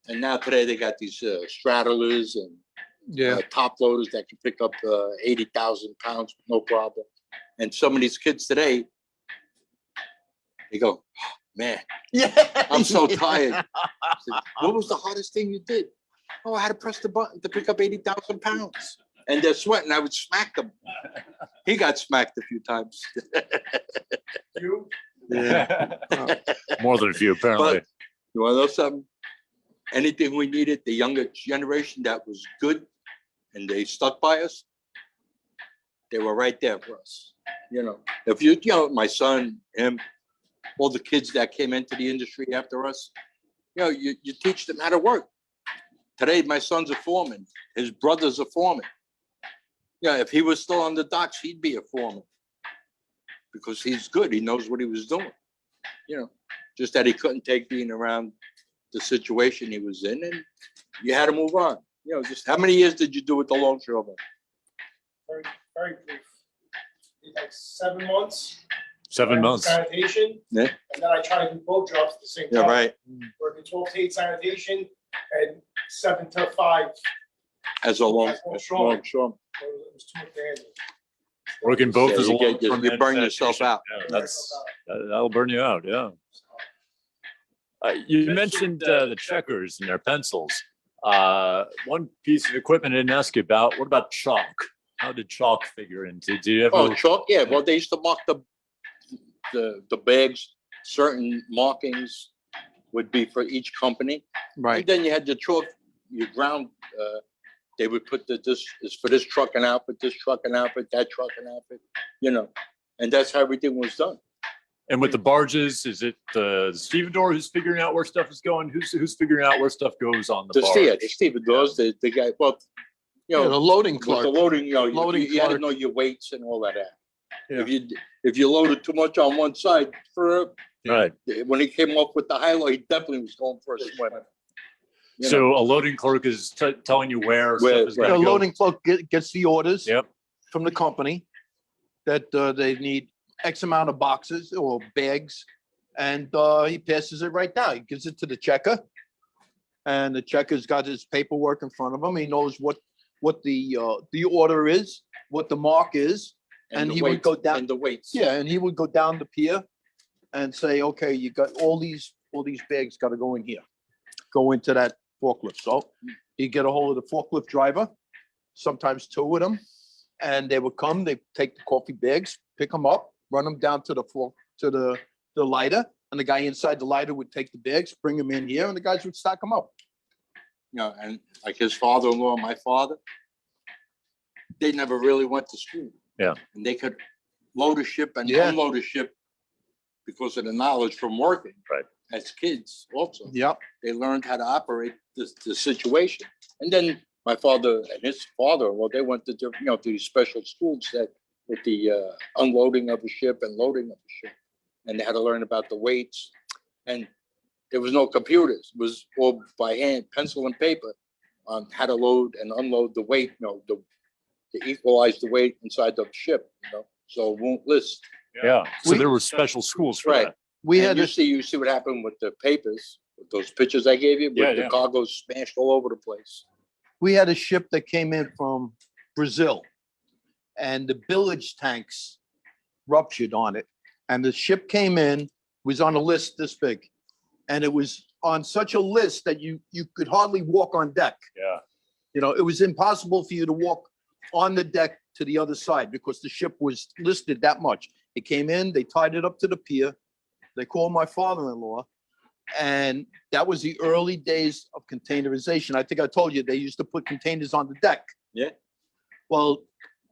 And now today they got these straddlers and yeah. top loaders that can pick up 80,000 pounds, no problem. And some of these kids today, they go, oh, man, Yeah. I'm so tired. I said, what was the hardest thing you did? Oh, I had to press the button to pick up 80,000 pounds. And they're sweating. I would smack them. He got smacked a few times. You? Yeah. More than a few, apparently. But you want to know something? Anything we needed, the younger generation that was good and they stuck by us, they were right there for us. You know, if you know, my son, him, all the kids that came into the industry after us, you know, you teach them how to work. Today, my son's a foreman. His brother's a foreman. Yeah, if he was still on the docks, he'd be a foreman because he's good. He knows what he was doing. You know, just that he couldn't take being around the situation he was in, and you had to move on. You know, just how many years did you do with the longshoreman? Very, very brief. Like 7 months. 7 months. Sanitation. Yeah. And then I try to do both jobs at the same Yeah, time. right. Working 12 to 8 sanitation and 7 to 5. As a longshoreman. It was too much to handle. Working both Yeah, as a you burn yourself out. Yeah, that'll burn you out. Yeah. You mentioned the checkers and their pencils. One piece of equipment I didn't ask you about. What about chalk? How did chalk figure into? Do you ever? Oh, chalk. Yeah. Well, they used to mark the bags. Certain markings would be for each company. Right. And then you had the chalk. You ground. They would put this is for this truck and outfit, this truck and outfit, that truck and outfit. You know, and that's how everything was done. And with the barges, is it the stevedore who's figuring out where stuff is going? Who's figuring out where stuff goes on the barge? The stevedores, the guy. Well, you know, Yeah, the loading with clerk. the loading, you know, Loading you had to clerk. know your weights and all that. Yeah. If you loaded too much on one side, Right. when he came up with the high-low, he definitely was going for a swim. You know? So a loading clerk is telling you where Where- stuff is The going to go. loading clerk gets the orders Yep. from the company that they need X amount of boxes or bags, and he passes it right down. He gives it to the checker, and the checker's got his paperwork in front of him. He knows what the order is, what the mark is, and the he would weights- go down. And the weights. Yeah, and he would go down the pier and say, okay, you got all these bags got to go in here, go into that forklift. So you get a hold of the forklift driver, sometimes 2 of them, and they would come, they take the coffee bags, pick them up, run them down to the lighter, and the guy inside the lighter would take the bags, bring them in here, and the guys would stack them up. You know, and like his father-in-law, my father, they never really went to school. Yeah. And they could load a ship and Yeah. unload a ship because of the knowledge from working. Right. As kids also. Yep. They learned how to operate the situation. And then my father and his father, well, they went to different, to these special schools that with the unloading of a ship and loading of a ship. And they had to learn about the weights. And there was no computers. It was all by hand, pencil and paper on how to load and unload the weight, to equalize the weight inside the ship, so it won't list. Yeah. So We- there were special schools for Right. that. We And had you this, see what happened with the papers, with those pictures I gave you, Yeah, with the yeah. cargo smashed all over the place. we had a ship that came in from Brazil, and the bilge tanks ruptured on it. And the ship came in, was on a list this big, and it was on such a list that you could hardly walk on deck. Yeah. It was impossible for you to walk on the deck to the other side because the ship was listed that much. It came in, they tied it up to the pier. They called my father-in-law, and that was the early days of containerization. I think I told you they used to put containers on the deck. Yeah. Well,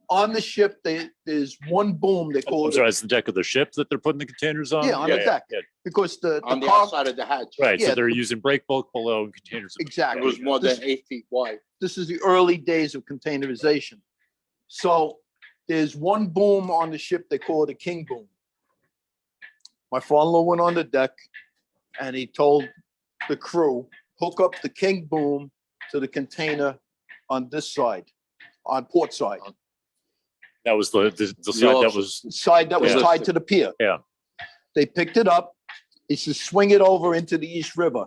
on the ship, there's one boom they call I'm it, sorry, it's the deck of the ship that they're putting the containers on? Yeah, on the deck. Yeah. because the On the car, outside of the hatch. Right. So Yeah. they're using break bulk below and containers. It exactly. was more than 8 feet wide. This is the early days of containerization. So there's one boom on the ship, they call it a king boom. My father-in-law went on the deck and he told the crew, hook up the king boom to the container on this side, on port side, That was the side that was, side that was Yeah. tied to the pier. Yeah. They picked it up. He said, swing it over into the East River.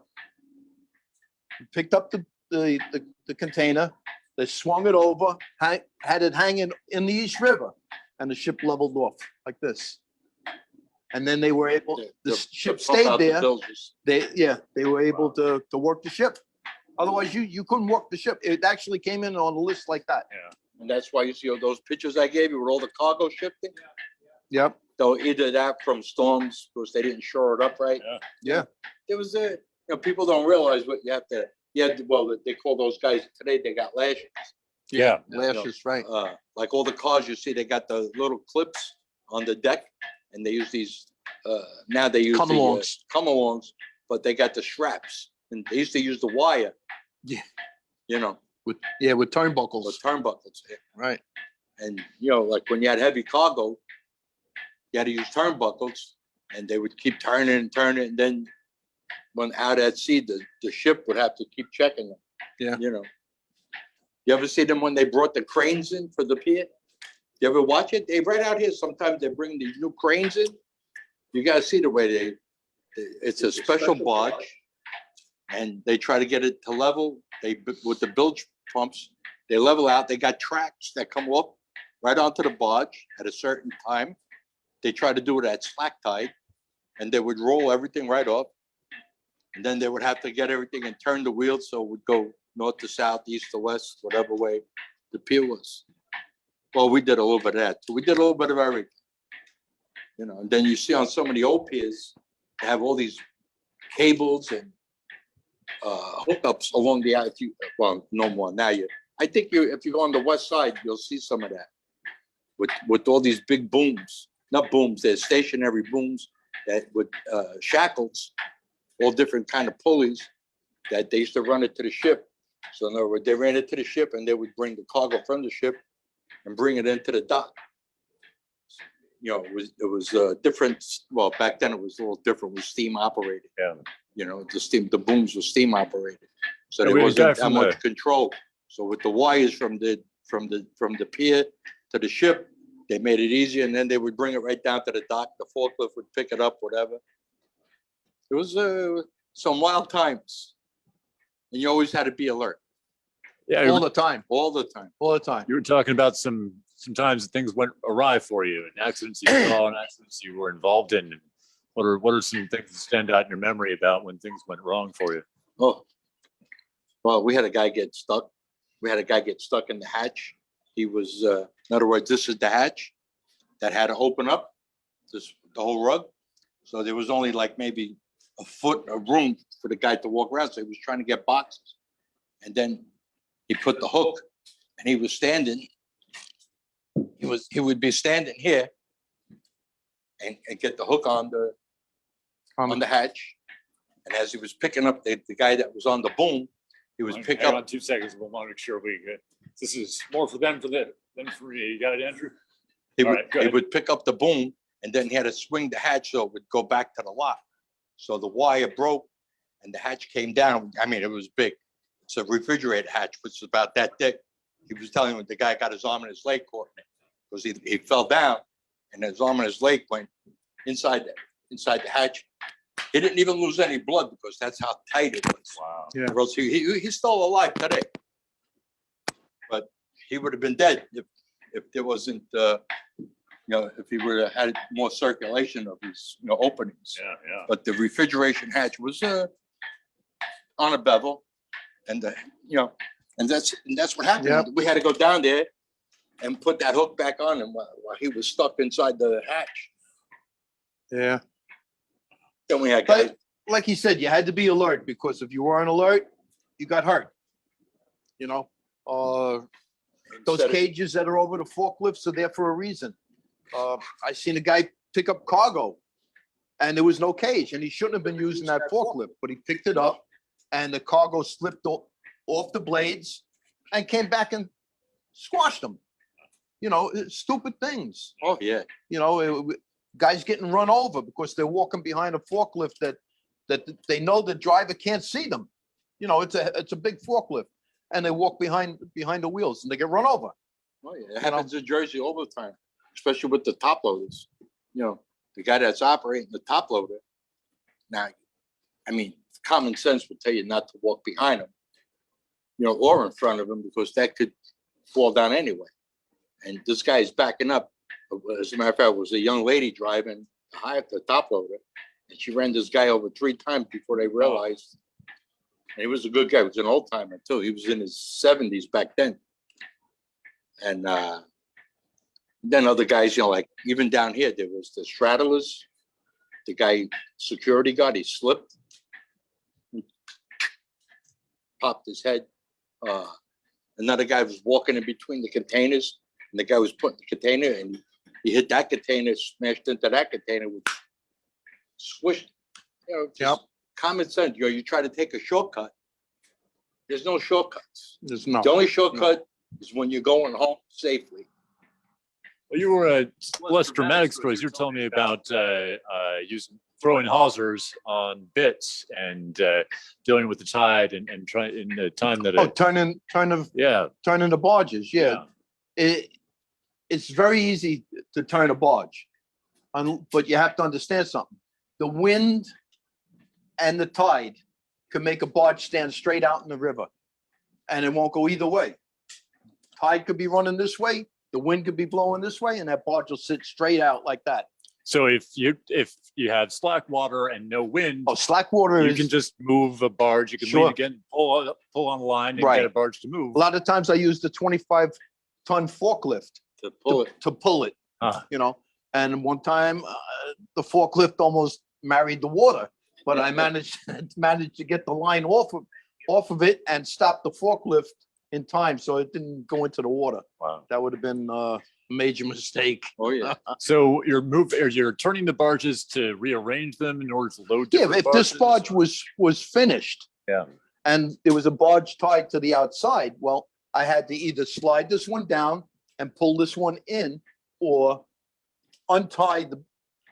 He picked up the container. They swung it over, had it hanging in the East River, and the ship leveled off like this. And then they were able, the ship pump stayed out the there. bilges. They were able to work the ship. Otherwise, you couldn't work the ship. It actually came in on the list like that. And that's why you see all those pictures I gave you with all the cargo shifting. Yep. So either that from storms because they didn't shore it up right. Yeah. There was people don't realize what you have to. Well, they call those guys today. They got lashes. yeah. Lashes, right. Like all the cars you see, they got the little clips on the deck, and they use these Now they use Come-alongs. come-alongs, but they got the straps, and they used to use the wire. Yeah. You know, with turnbuckles. with turnbuckles. Right. And, you know, like when you had heavy cargo, you had to use turnbuckles, and they would keep turning and turning, and then when out at sea, the ship would have to keep checking them. Yeah. You know. You ever see them when they brought the cranes in for the pier? You ever watch it? They right out here, sometimes they bring these new cranes in. You gotta see the way it's a special barge, and they try to get it to level. With the bilge pumps, they level out. They got tracks that come up right onto the barge at a certain time. They try to do it at slack tide, and they would roll everything right off. And then they would have to get everything and turn the wheels so it would go north to south, east to west, whatever way the pier was. Well, we did a little bit of that. So we did a little bit of everything. You know, and then you see on some of the old piers, they have all these cables and hookups along the well, no more now. I think if you go on the west side, you'll see some of that with all these big booms, not booms, they're stationary booms that with shackles, all different kind of pulleys that they used to run it to the ship. So in other words, they ran it to the ship and they would bring the cargo from the ship and bring it into the dock. You know, it was different. Well, back then it was a little different. It was steam operated. Yeah. You know, the booms were steam operated, so Yeah, there we wasn't got that from much control. So with the wires from the pier to the ship, they made it easier, and then they would bring it right down to the dock. The forklift would pick it up, whatever. It was some wild times, and you always had to be alert Yeah, All the time. all the time. All the time. you were talking about sometimes things went awry for you and accidents you saw and accidents you were involved in. And what are some things that stand out in your memory about when things went wrong for you? Oh, well, we had a guy get stuck. We had a guy get stuck in the hatch. He was, in other words, this is the hatch that had to open up, the whole rug. So there was only like maybe a foot of room for the guy to walk around. So he was trying to get boxes. And then he put the hook, and he was standing. He would be standing here and get the hook on the hatch. And as he was picking up the guy that was on the boom, he was picking Hang up. on 2 seconds. We'll want to make sure we get this is more for them than for me. You got it, Andrew? He All would, right, go he ahead. would pick up the boom, and then he had to swing the hatch so it would go back to the lock. So the wire broke and the hatch came down. I mean, it was big. It's a refrigerator hatch, which is about that thick. He was telling me the guy got his arm and his leg caught in it because he fell down and his arm and his leg went inside the hatch. He didn't even lose any blood because that's how tight it was. Wow. Yeah. Or else he's still alive today. But he would have been dead if there wasn't, if he would have had more circulation of his, openings. Yeah, yeah. But the refrigeration hatch was on a bevel, and and that's what happened. Yep. We had to go down there and put that hook back on him while he was stuck inside the hatch. Yeah. Then we had guys. But like he said, you had to be alert because if you weren't alert, you got hurt. You know, those instead of- cages that are over the forklifts are there for a reason. I seen a guy pick up cargo and there was no cage and he shouldn't have been using that forklift, but he picked it up and the cargo slipped off the blades and came back and squashed them. You know, stupid things. Oh yeah. You know, guys getting run over because they're walking behind a forklift that they know the driver can't see them. You know, it's a big forklift, and they walk behind the wheels and they get run over. Oh yeah, it happens in Jersey all the time, especially with the top loaders. You know, the guy that's operating the top loader. Now, I mean, common sense would tell you not to walk behind him, or in front of him because that could fall down anyway. And this guy is backing up. As a matter of fact, it was a young lady driving the top loader, and she ran this guy over 3 times before they realized. And he was a good guy. He was an old timer too. He was in his 70s back then. And then other guys, like even down here, there was the straddlers. The guy, security guard, he slipped, popped his head. Another guy was walking in between the containers, and the guy was putting the container, and he hit that container, smashed into that container, which squished. You know, Yep. just common sense. You try to take a shortcut. There's no shortcuts. There's no. The only shortcut is when you're going home safely. Well, you were less dramatic stories. You're telling me about using throwing hawsers on bits and dealing with the tide and trying in the time that Oh, turning the barges. Yeah. It's very easy to turn a barge, but you have to understand something. The wind and the tide can make a barge stand straight out in the river, and it won't go either way. Tide could be running this way, the wind could be blowing this way, and that barge will sit straight out like that. So if you have slack water and no wind, Oh, slack water you can just move a barge. You can lean again, pull on the line, and get a barge to move. A lot of times I use the 25-ton forklift To pull it. You know. And one time the forklift almost married the water, but I managed to get the line off of it and stop the forklift in time, so it didn't go into the water. Wow, that would have been a major mistake. Oh yeah. So you're turning the barges to rearrange them in order to load. Yeah, if this barge was finished, and there was a barge tied to the outside, well, I had to either slide this one down and pull this one in, or untie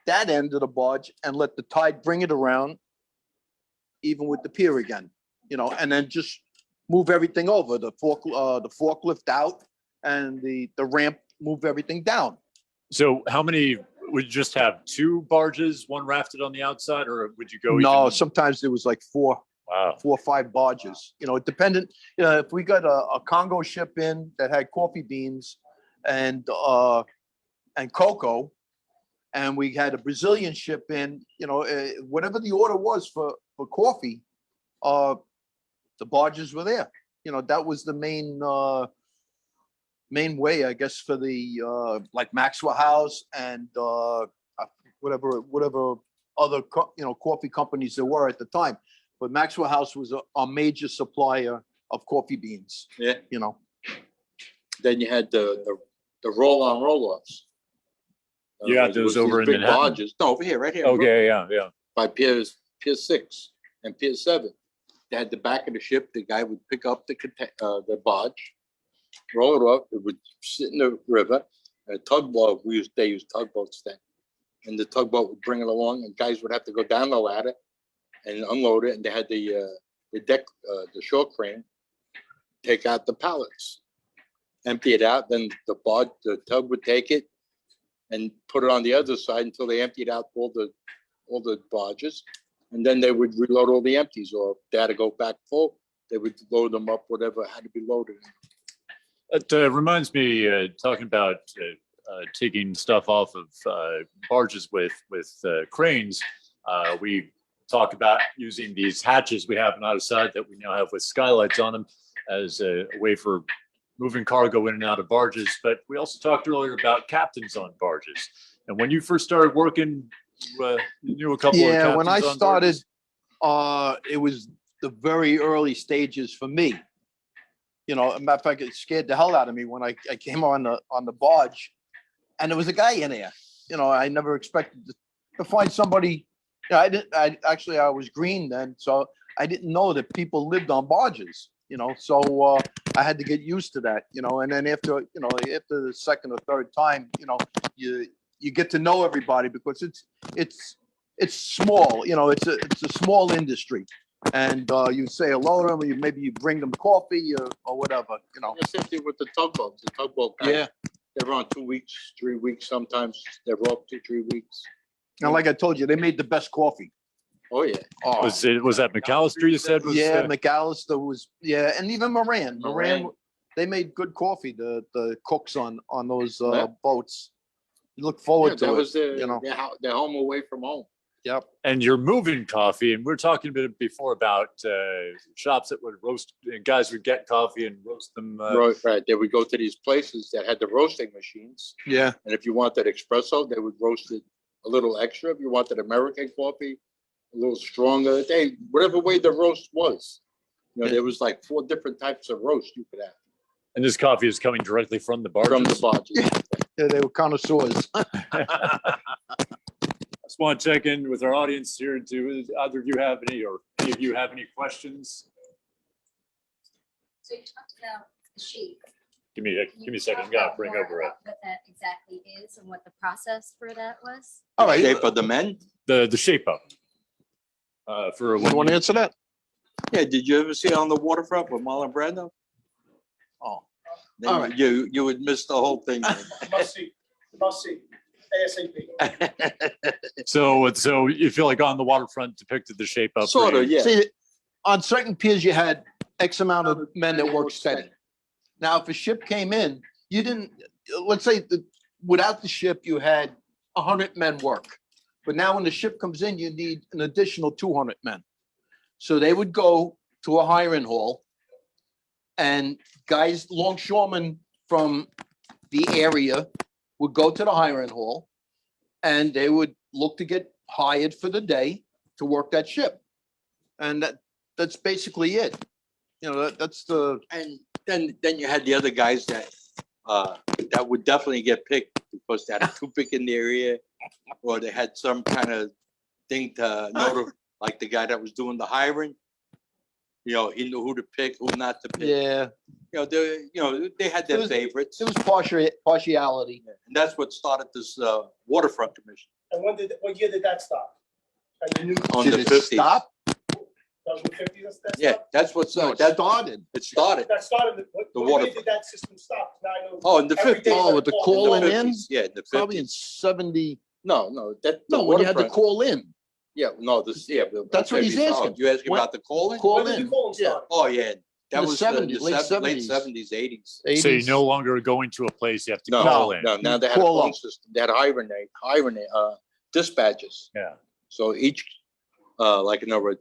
that end of the barge and let the tide bring it around, even with the pier again, you know, and then just move everything over, the forklift out and the ramp, move everything down. So how many would you just have? 2 barges, one rafted on the outside, or would you go? No, even... sometimes there was like 4 or 5 barges. You know, it depended. You know, if we got a Congo ship in that had coffee beans and cocoa, and we had a Brazilian ship in, you know, whatever the order was for coffee, the barges were there. You know, that was the main way, I guess, for the like Maxwell House and whatever other coffee companies there were at the time. But Maxwell House was a major supplier of coffee beans. Yeah. You know. Then you had the roll-on roll-offs. You got those over in big Manhattan? barges. No, over here, right here. Okay, yeah. By Pier 6 and Pier 7. They had the back of the ship. The guy would pick up the barge, roll it off. It would sit in the river. And a tugboat, they used tugboats then. And the tugboat would bring it along, and guys would have to go down the ladder and unload it. And they had the deck, the shore crane, take out the pallets, empty it out. Then the tug would take it and put it on the other side until they emptied out all the barges. And then they would reload all the empties, or if they had to go back full, they would load them up, whatever had to be loaded. It reminds me, talking about taking stuff off of barges with cranes. We talk about using these hatches we have on either side that we now have with skylights on them as a way for moving cargo in and out of barges. But we also talked earlier about captains on barges. And when you first started working, you knew a couple of captains. Yeah, when I on started, barges? it was the very early stages for me. You know, a matter of fact, it scared the hell out of me when I came on the barge, and there was a guy in there. You know, I never expected to find somebody. You know, I was green then, so I didn't know that people lived on barges. You know, so I had to get used to that. You know, and then after the second or third time, you know, you get to know everybody, because it's small. You know, it's a small industry. And you say hello to them, maybe you bring them coffee or whatever, you know. Same thing with the tugboats. The tugboat guys, they're on 2 weeks, 3 weeks. Sometimes they're off 2-3 weeks. And like I told you, they made the best coffee. Oh yeah. Oh. Was that McAllister you said? McAllister was, and even Moran, they made good coffee. The cooks on those boats. You look forward to that it. Was their home away from home. Yep. And you're moving coffee, and we were talking a bit before about shops that would roast, and guys would get coffee and roast them. Right. They would go to these places that had the roasting machines. Yeah. And if you wanted espresso, they would roast it a little extra. If you wanted American coffee, a little stronger. Whatever way the roast was. You know, there was like 4 different types of roast you could have. And this coffee is coming directly from the barges? From the barges. Yeah, they were connoisseurs. want to check in with our audience here. Do either of you have any, or any of you have any questions? So you talked about the shape. Give me a second. I'm gonna bring over it. What that exactly is and what the process for that was? All right. Shape of the men? The shape up. For You want to answer that? Yeah, did you ever see it on the waterfront with Marlon Brando? Oh, Then All right. you would miss the whole thing. Must see, ASAP. so you feel like on the waterfront depicted the shape up. Sort of, yeah. See, on certain piers, you had X amount of men that worked steady. Now, if a ship came in, you didn't, let's say without the ship, you had 100 men work. But now when the ship comes in, you need an additional 200 men. So they would go to a hiring hall, and guys, longshoremen from the area would go to the hiring hall, and they would look to get hired for the day to work that ship. And that's basically it. You know, that's the, And then you had the other guys that would definitely get picked because they had a toothpick in the area, or they had some kind of thing to notify, like the guy that was doing the hiring. You know, he knew who to pick, who not to pick. yeah, They had their It was- favorites, it was partiality. and that's what started this waterfront commission And what year did that stop? And the new, on Did the it 50s. stop? 2050, that Yeah, stopped? that's what's No, it that started. it started. That started, what The year waterfront. did that system stop? Now I know. Oh, in the every day 50s. Oh, with the that call In the in? 50s, yeah, in the Probably in 50s. 70. No, that the No, when you had to waterfront. call in. Yeah, no, this, yeah. but- That's what he's oh, asking. You asking When- about the calling? Call When did the in. calling Yeah. start? Oh, yeah, that the was 70s, the late late 70s. 70s, 80s. 80s. So you're no longer going to a place, you have to No, call in. no, now they had a Call phone up. system. They had dispatches. Yeah. So each, like in other words,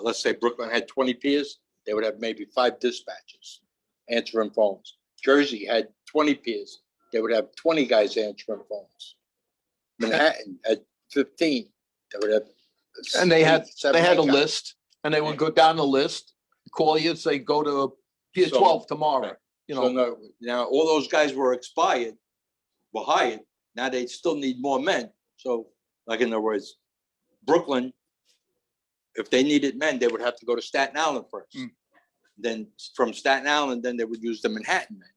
let's say Brooklyn had 20 piers, they would have maybe 5 dispatches answering phones. Jersey had 20 piers, they would have 20 guys answering phones. Manhattan had 15, they would have. And they had 7, a 8 guys. list, and they would go down the list, call you and say, go to Pier So- 12 tomorrow. You So know, now all those guys were hired. Now they still need more men. So like in other words, Brooklyn, if they needed men, they would have to go to Staten Island first. Mm. Then from Staten Island, then they would use the Manhattan men.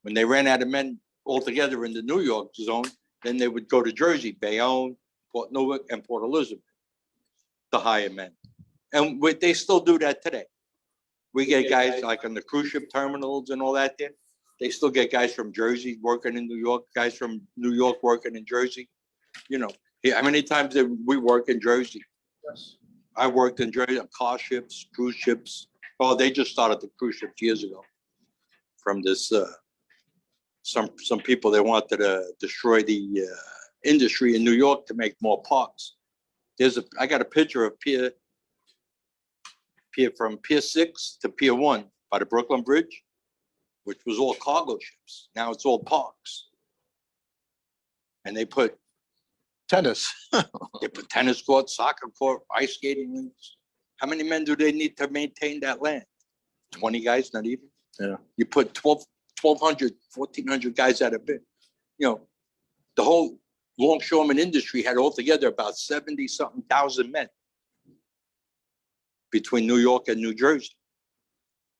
When they ran out of men altogether in the New York zone, then they would go to Jersey, Bayonne, Port Newark, and Port Elizabeth to hire men. And they still do that today. We get guys like on the cruise ship terminals and all that there. They still get guys from Jersey working in New York, guys from New York working in Jersey. You know, how many times did we work in Jersey? Yes. I worked in Jersey on car ships, cruise ships. Oh, they just started the cruise ships years ago. From this, some people, they wanted to destroy the industry in New York to make more parks. I got a picture of Pier from Pier 6 to Pier 1 by the Brooklyn Bridge, which was all cargo ships. Now it's all parks. And they put tennis. tennis courts, soccer court, ice skating rinks. How many men do they need to maintain that land? 20 guys, not even. Yeah. You put 1,200, 1,400 guys at a bit. You know, the whole longshoreman industry had altogether about 70-something thousand men between New York and New Jersey.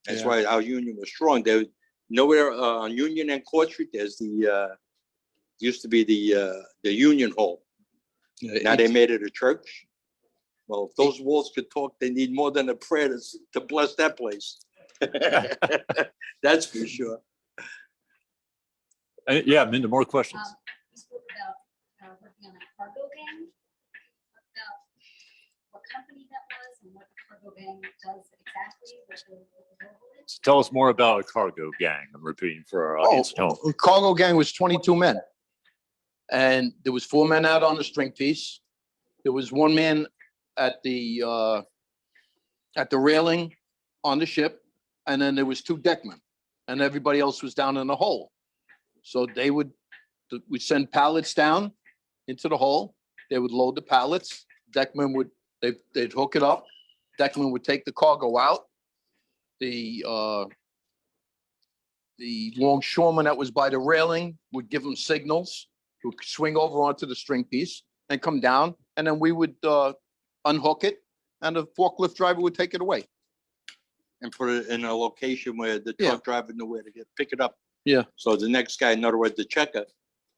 That's Yeah. why our union was strong. There, nowhere on Union and Court Street, there's used to be the Union Hall. Now they made it a church. Well, if those walls could talk, they need more than a prayer to bless that place. That's for sure. Yeah, Minda, more questions. You spoke about working on a cargo gang. About what company that was and what the cargo gang does exactly, what the role is. Tell us more about a cargo gang. I'm repeating for our audience at home. Cargo gang was 22 men. And there was 4 men out on the string piece. There was 1 man at the railing on the ship. And then there was 2 deckmen. And everybody else was down in the hole. So we'd send pallets down into the hole. They would load the pallets. Deckmen they'd hook it up. Deckmen would take the cargo out. The longshoreman that was by the railing would give them signals, would swing over onto the string piece. and come down, and then we would unhook it, and the forklift driver would take it away. And put it in a location where the Yeah. truck driver knew where to pick it up. Yeah. So the next guy, in other words, the checker,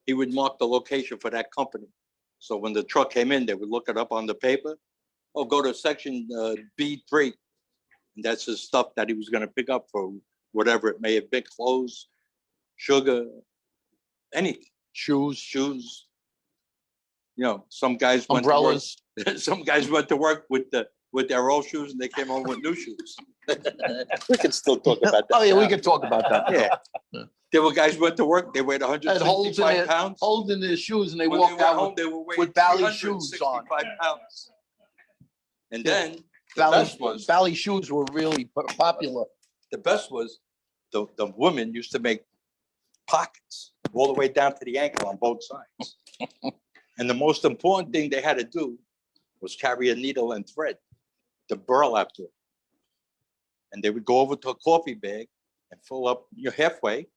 he would mark the location for that company. So when the truck came in, they would look it up on the paper. Oh, go to section B3. And that's his stuff that he was gonna pick up for whatever it may have been, clothes, sugar, anything, shoes. You know, some guys went to work, Umbrellas. some guys went to work with their old shoes and they came home with new shoes. We can still talk about that. Oh, yeah, we now. could talk about that. Yeah. There were guys went to work, they weighed Had holes in 165 their, pounds. holes in their shoes, and they When walked went out home, with they were weighing with Bally shoes on. 365 pounds. And Yeah. then the Bally, best was, Bally shoes were really popular. the women used to make pockets all the way down to the ankle on both sides. And the most important thing they had to do was carry a needle and thread to burlap to it. And they would go over to a coffee bag and fill up your halfway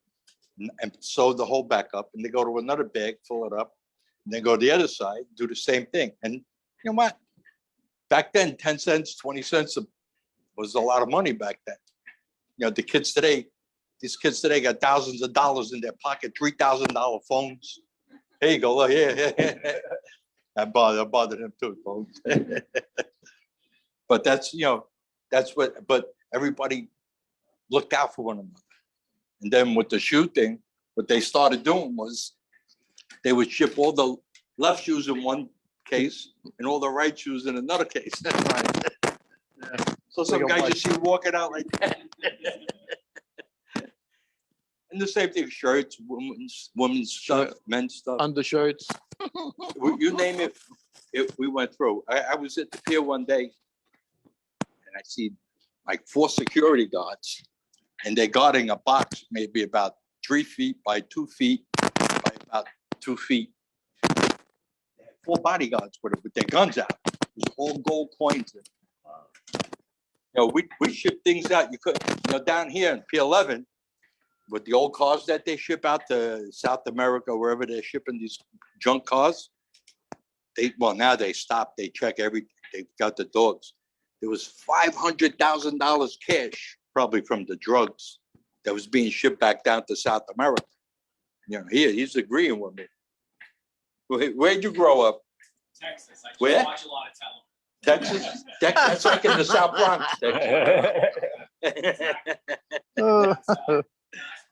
and sew the hole back up. And they go to another bag, fill it up, and then go to the other side, do the same thing. And you know what? Back then, 10 cents, 20 cents was a lot of money back then. You know, these kids today got thousands of dollars in their pocket, $3,000 phones. Here you go, look, yeah. I bothered him too, folks. But that's, you know, but everybody looked out for one another. And then with the shoe thing, what they started doing was they would ship all the left shoes in one case and all the right shoes in another case. That's right. Yeah. So some Like a guys you see walking out like that. And the same thing, shirts, women's stuff, men's stuff. Undershirts. You name it, we went through. I was at the pier one day and I see like 4 security guards and they're guarding a box, maybe about 3 feet by 2 feet by about 2 feet. They had 4 bodyguards with their guns out. It was all gold coins. You know, we ship things out. You could, you know, down here in Pier 11, with the old cars that they ship out to South America, wherever they're shipping these junk cars, now they stop, they check everything, they've got the dogs. There was $500,000 cash, probably from the drugs, that was being shipped back down to South America. You know, he's agreeing with me. Where'd you grow up? Texas. I Where? watch a lot of television. Texas? That's like in the South Bronx.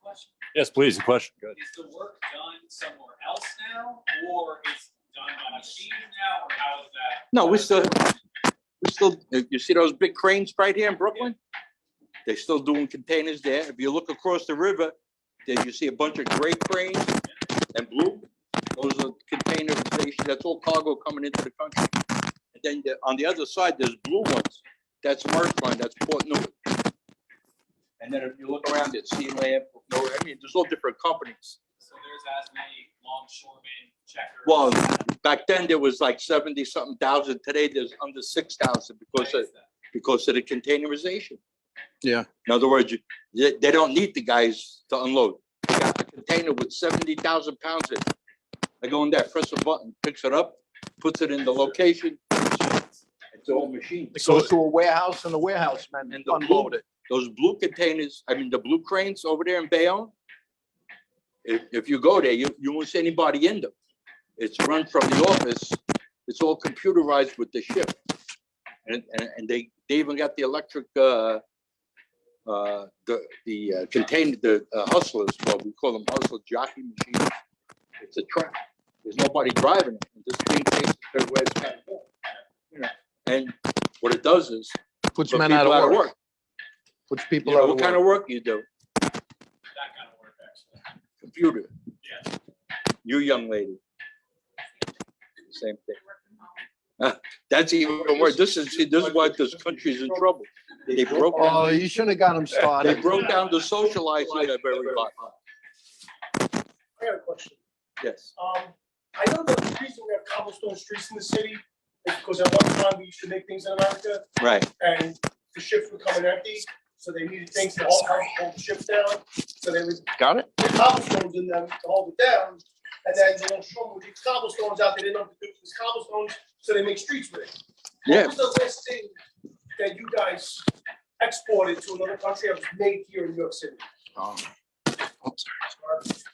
Question. Yes, please, a question. Good. Is the work done somewhere else now, or is it done by machine now, or how is that? No, we still, you see those big cranes right here in Brooklyn? They're still doing containers there. If you look across the river, then you see a bunch of gray cranes and blue. Those are containerization. That's all cargo coming into the country. And then on the other side, there's blue ones. That's Merchline, that's Port Newark. And then if you look around at Sea Lamp, I mean, there's all different companies. So there's as many longshoremen, checkers. Well, back then there was like 70-something thousand. Today there's under 6,000 because of the containerization. Yeah. In other words, they don't need the guys to unload. They got the container with 70,000 pounds in it. They go in there, press a button, picks it up, puts it in the location. It's all machine. It goes to a warehouse and the warehouse man And the unload it. Those blue containers, I mean, the blue cranes over there in Bayonne, if you go there, you won't see anybody in them. It's run from the office. It's all computerized with the ship. And they even got the electric, container, the hustlers, well, we call them hustler jockey machines. It's a truck. There's nobody driving it. And this thing takes it where it's got to go. You know, and what it does is Puts put men people out of work. Puts You people know, out what of kind work. of work you do? That kind of work, actually. Computer. Yeah. You young lady. Same thing. That's even worse. This is why this country's in trouble. They broke Oh, down, you should have got him they started. broke down the socializing of everybody. I got a question. Yes. I know the reason we have cobblestone streets in the city is because at one time we used to make things in America Right. and the ships were coming empty, so they needed things to hold the ships down. So they would Got it? put cobblestones in them to hold it down, And then the longshoremen would leave cobblestones out there. They don't do these cobblestones, so they make streets with it. Yeah. What was the last thing that you guys exported to another country that was made here in New York City?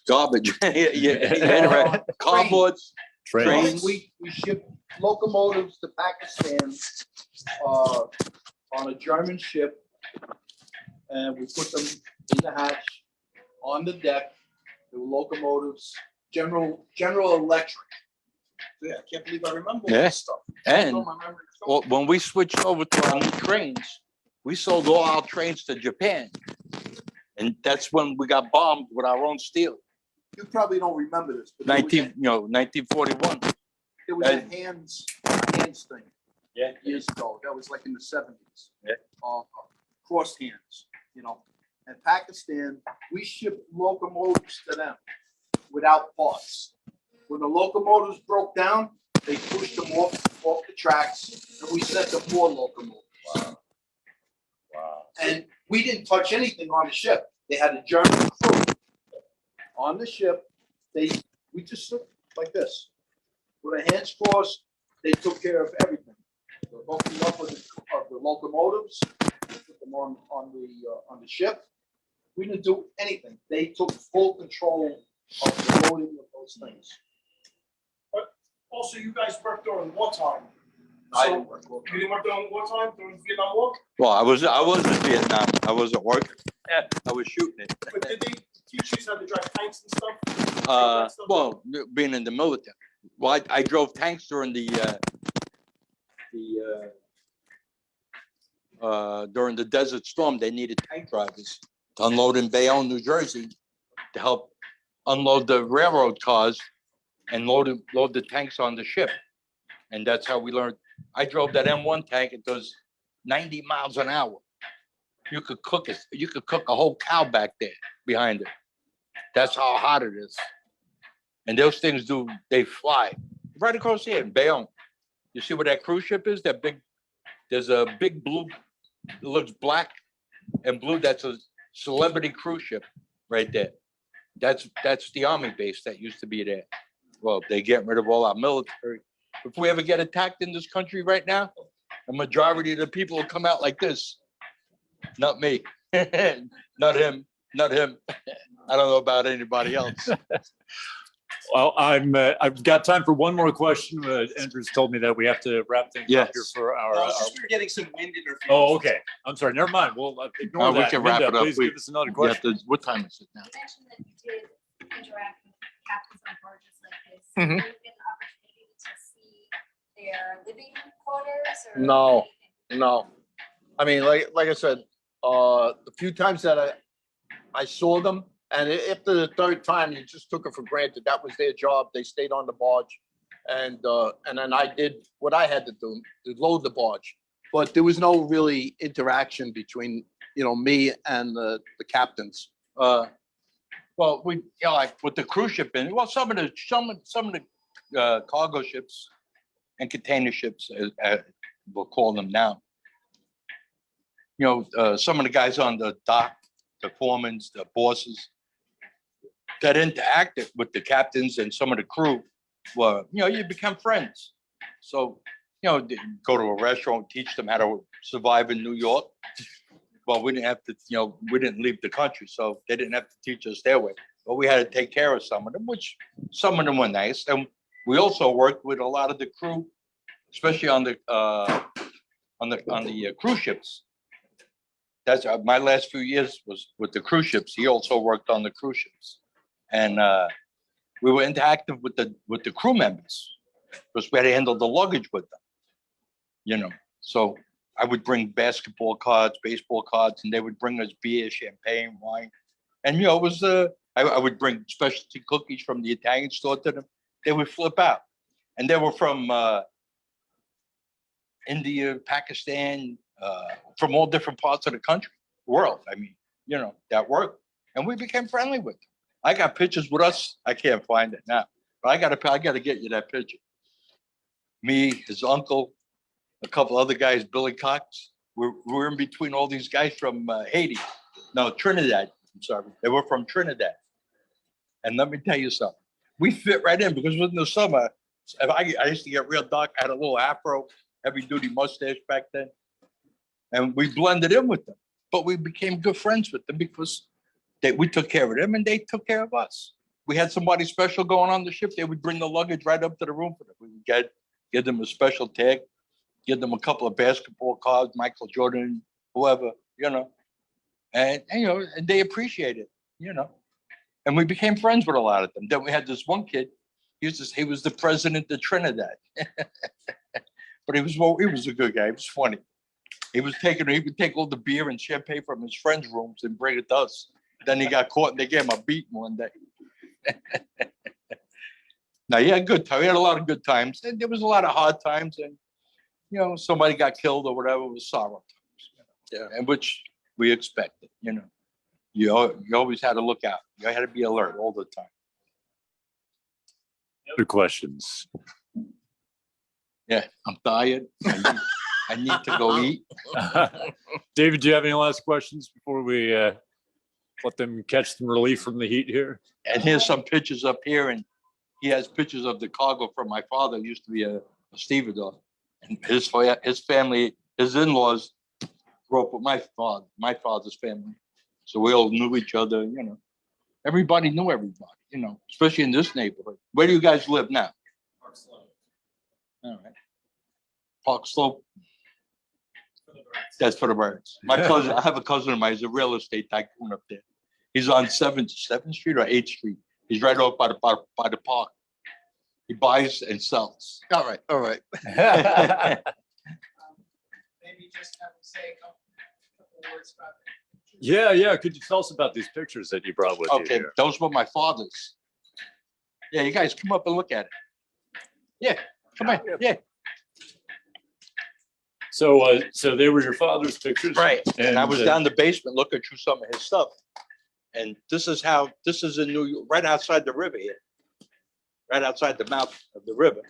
Garbage. Yeah, cardboards. Trains. We shipped locomotives to Pakistan, on a German ship. And we put them in the hatch, on the deck. There were locomotives, General Electric. Yeah, I can't believe I remember all Yeah. this stuff. And My memory is well, gone. when we switched over to our new trains, we sold all our trains to Japan. And that's when we got bombed with our own steel. You probably don't remember this, but there was 1941. there was a and- hands thing. Yeah. Years ago, that was like in the 70s. Yeah. Cross hands, And Pakistan, we shipped locomotives to them without parts. When the locomotives broke down, they pushed them off the tracks, and we sent them more locomotives. Wow. And we didn't touch anything on the ship. They had a German crew on the ship. We just stood like this. With our hands crossed, they took care of everything. They hooked me up with the locomotives, put them on the ship. We didn't do anything. They took full control of the loading of those things. Also, you guys worked during wartime. I So, didn't work with you didn't work during wartime, during the Vietnam War? Well, I was in Vietnam. I wasn't working. Yeah, I was shooting it. But did they teach you how to drive tanks and stuff? Well, being in the military. Well, I drove tanks during during the Desert Storm. They needed tank drivers to unload in Bayonne, New Jersey, to help unload the railroad cars and load the tanks on the ship. And that's how we learned. I drove that M1 tank. It does 90 miles an hour. You could cook it. You could cook a whole cow back there behind it. That's how hot it is. And those things they fly right across here in Bayonne. You see where that cruise ship is? There's a big blue, it looks black and blue. That's a celebrity cruise ship right there. That's the army base that used to be there. Well, they get rid of all our military. If we ever get attacked in this country right now, a majority of the people will come out like this. Not me, not him. I don't know about anybody else. Well, I've got time for one more question. Andrew's told me that we have to wrap things up here Yes. for our. No, it's just we were getting some wind interference. Oh, okay. I'm sorry. Never mind. We'll ignore No, we that. can wrap Linda, it up. please give us another You have question. what time is it now? You mentioned that you did interact with captains on barges like this. Mhm. Did you get an opportunity to see their living quarters or? No. anything? No, I mean, like I said, the few times that I saw them, and after the third time, you just took it for granted. That was their job. They stayed on the barge, and then I did what I had to do to load the barge. But there was no really interaction between me and the captains. Well, we like with the cruise ship in. Well, some of the cargo ships and container ships, we'll call them now. Some of the guys on the dock, the foremans, the bosses, that interacted with the captains and some of the crew. Well, you become friends. So, go to a restaurant, teach them how to survive in New York. Well, we didn't have to, we didn't leave the country, so they didn't have to teach us their way. But we had to take care of some of them, which some of them were nice. And we also worked with a lot of the crew, especially on the cruise ships. That's my last few years was with the cruise ships. He also worked on the cruise ships, and we were interactive with the crew members because we had to handle the luggage with them. So I would bring basketball cards, baseball cards, and they would bring us beer, champagne, wine, and it was I would bring specialty cookies from the Italian store to them. They would flip out, and they were from India, Pakistan, from all different parts of the world. I mean, that worked, and we became friendly with them. I got pictures with us. I can't find it now, but I gotta get you that picture. Me, his uncle, a couple other guys, Billy Cox. We're in between all these guys from Haiti. No, Trinidad. I'm sorry, they were from Trinidad. And let me tell you something. we fit right in because it was in the summer. I used to get real dark. I had a little afro, heavy duty mustache back then. And we blended in with them. But we became good friends with them because we took care of them and they took care of us. We had somebody special going on the ship. They would bring the luggage right up to the room for them. We would give them a special tag, give them a couple of basketball cards, Michael Jordan, whoever, you know. And you know, and they appreciate it, you know. And we became friends with a lot of them. Then we had this one kid. He was the president of Trinidad. But he was a good guy. He was funny. He would take all the beer and champagne from his friends' rooms and bring it to us. Then he got caught and they gave him a beating one day. Now, he had a good time. We had a lot of good times. And there was a lot of hard times. And, you know, somebody got killed or whatever. It was sorrow times. You know? Yeah. And which we expected, you know. You always had to look out. You had to be alert all the time. Other questions? Yeah, I'm tired. I need to go eat. David, do you have any last questions before we let them catch some relief from the heat here? And here's some pictures up here, and he has pictures of the cargo from my father. He used to be a stevedore, and his family, his in-laws, grew up with my father's family, so we all knew each other. You know, everybody knew everybody. You know, especially in this neighborhood. Where do you guys live now? Park Slope. All right, Park Slope. For the birds. That's for the birds. My cousin, I have a cousin of mine. He's a real estate tycoon up there. He's on 7th Street or 8th Street. He's right off by the park. He buys and sells. All right. Maybe just have them say a couple words about it. Yeah. Could you tell us about these pictures that you brought with you Okay, here? those were my father's. Yeah, you guys come up and look at it. Yeah, come on. Yeah, So they were your father's pictures? right. And I was uh, down the basement looking through some of his stuff. And this is in New York, right outside the river here. Right outside the mouth of the river.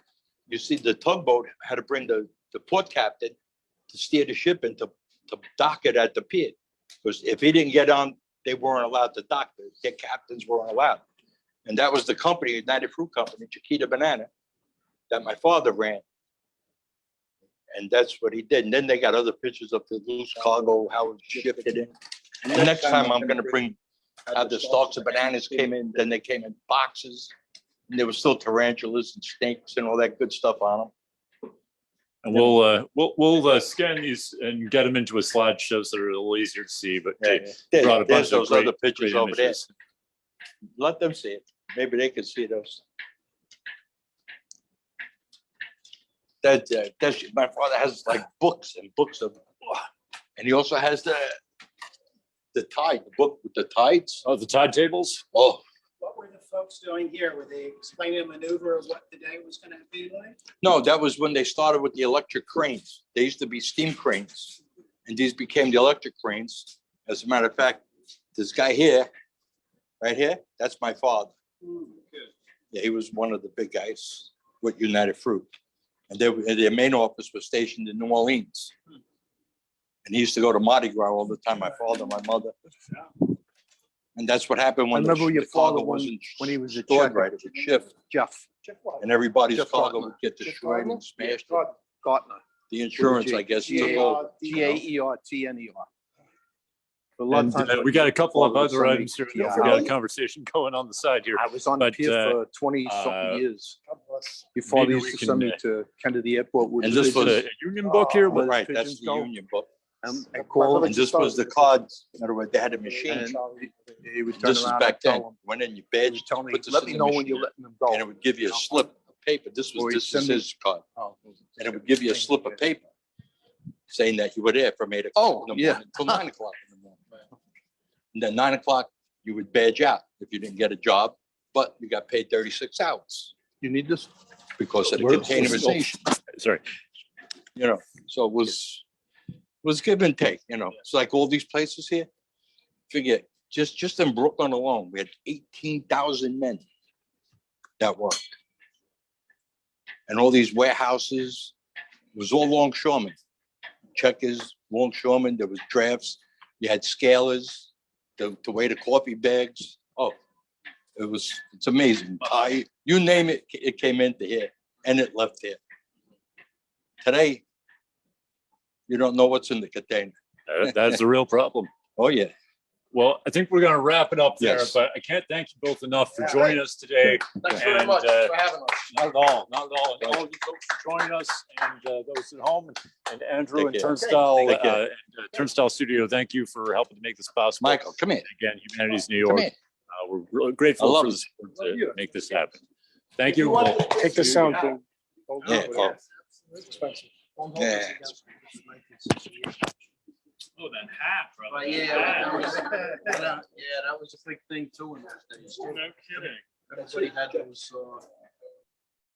You see the tugboat had to bring the port captain to steer the ship and to dock it at the pier. Because if he didn't get on, they weren't allowed to dock. The captains weren't allowed. And that was the company, United Fruit Company, Chiquita Banana, that my father ran. And that's what he did. And then they got other pictures of the loose cargo, how it shifted in. And next time I'm gonna bring how the stalks of bananas came in, then they came in boxes. And there was still tarantulas and snakes and all that good stuff on them. And we'll scan these and get them into a slideshow so they're a little easier to see. But they brought a bunch There's of those great, other pictures great over there. images. Let them see it. Maybe they can see those. That's my father has like books and books of, and he also has the tide, the book with the tides. Oh, the tide tables? Oh, What were the folks doing here? Were they explaining a maneuver of what the day was gonna be like? no, that was when they started with the electric cranes. They used to be steam cranes, and these became the electric cranes. As a matter of fact, this guy here, right here, that's my father. Yeah, he was one of the big guys with United Fruit. And their main office was stationed in New Orleans. And he used to go to Mardi Gras all the time, my father, my mother. And that's what happened when I remember your the cargo father wasn't when he was a stored checker. right, it would shift. Jeff And everybody's Geof cargo Gaertner. would get destroyed and smashed. Gaertner. The insurance, I guess, took over. Gaertner. And we got a couple of other items here. Yeah. We got a conversation going on the side here. I was on the But, pier for 20-something years. Your father maybe used we to can, send me to Kennedy Airport with And the this was- pigeons. A union book here? Where the Right, that's pigeons the go. union book. And call And this was the cards. In other words, they had a machine. and he would turn This is around back and tell then. him, Went in, you he badge, would tell me, put this let in me the know when machine, you're letting them go. and it would give you a slip of paper. This Or he'd is send me- his card. Oh. And it would give you a slip of paper saying that you were there from 8 o'clock in the yeah. morning till 9 o'clock in the morning. And then 9 o'clock, you would badge out if you didn't get a job, but you got paid 36 hours You need this? because of the Where's- containerization, Sorry. you know, so it was give and take, you know. It's like all these places here, figure, just in Brooklyn alone, we had 18,000 men that worked. And all these warehouses, it was all longshoremen, checkers, longshoremen, there was drafts, you had scalers to weigh the coffee bags. Oh, it's amazing. You name it, it came into here and it left here. Today, you don't know what's in the container. That's the real problem. Oh, yeah. Well, I think we're going to wrap it up there, Yes. but I can't thank you both enough for joining us today. Thanks very And, much for having us. Not at all, not at all. And all you folks for joining us and those at home and Andrew and Take care. Turnstile, Take care. Turnstile Studio, thank you for helping to make this possible. Michael, come here. Again, Humanities New Come York, here. we're really grateful I love for it. the support to make this happen. Thank If you. want to take the sound thing. Yeah, Paul. It's expensive. Yeah. Oh, that hat, brother. But yeah, that was a big thing too in those days. No kidding. Everybody had those,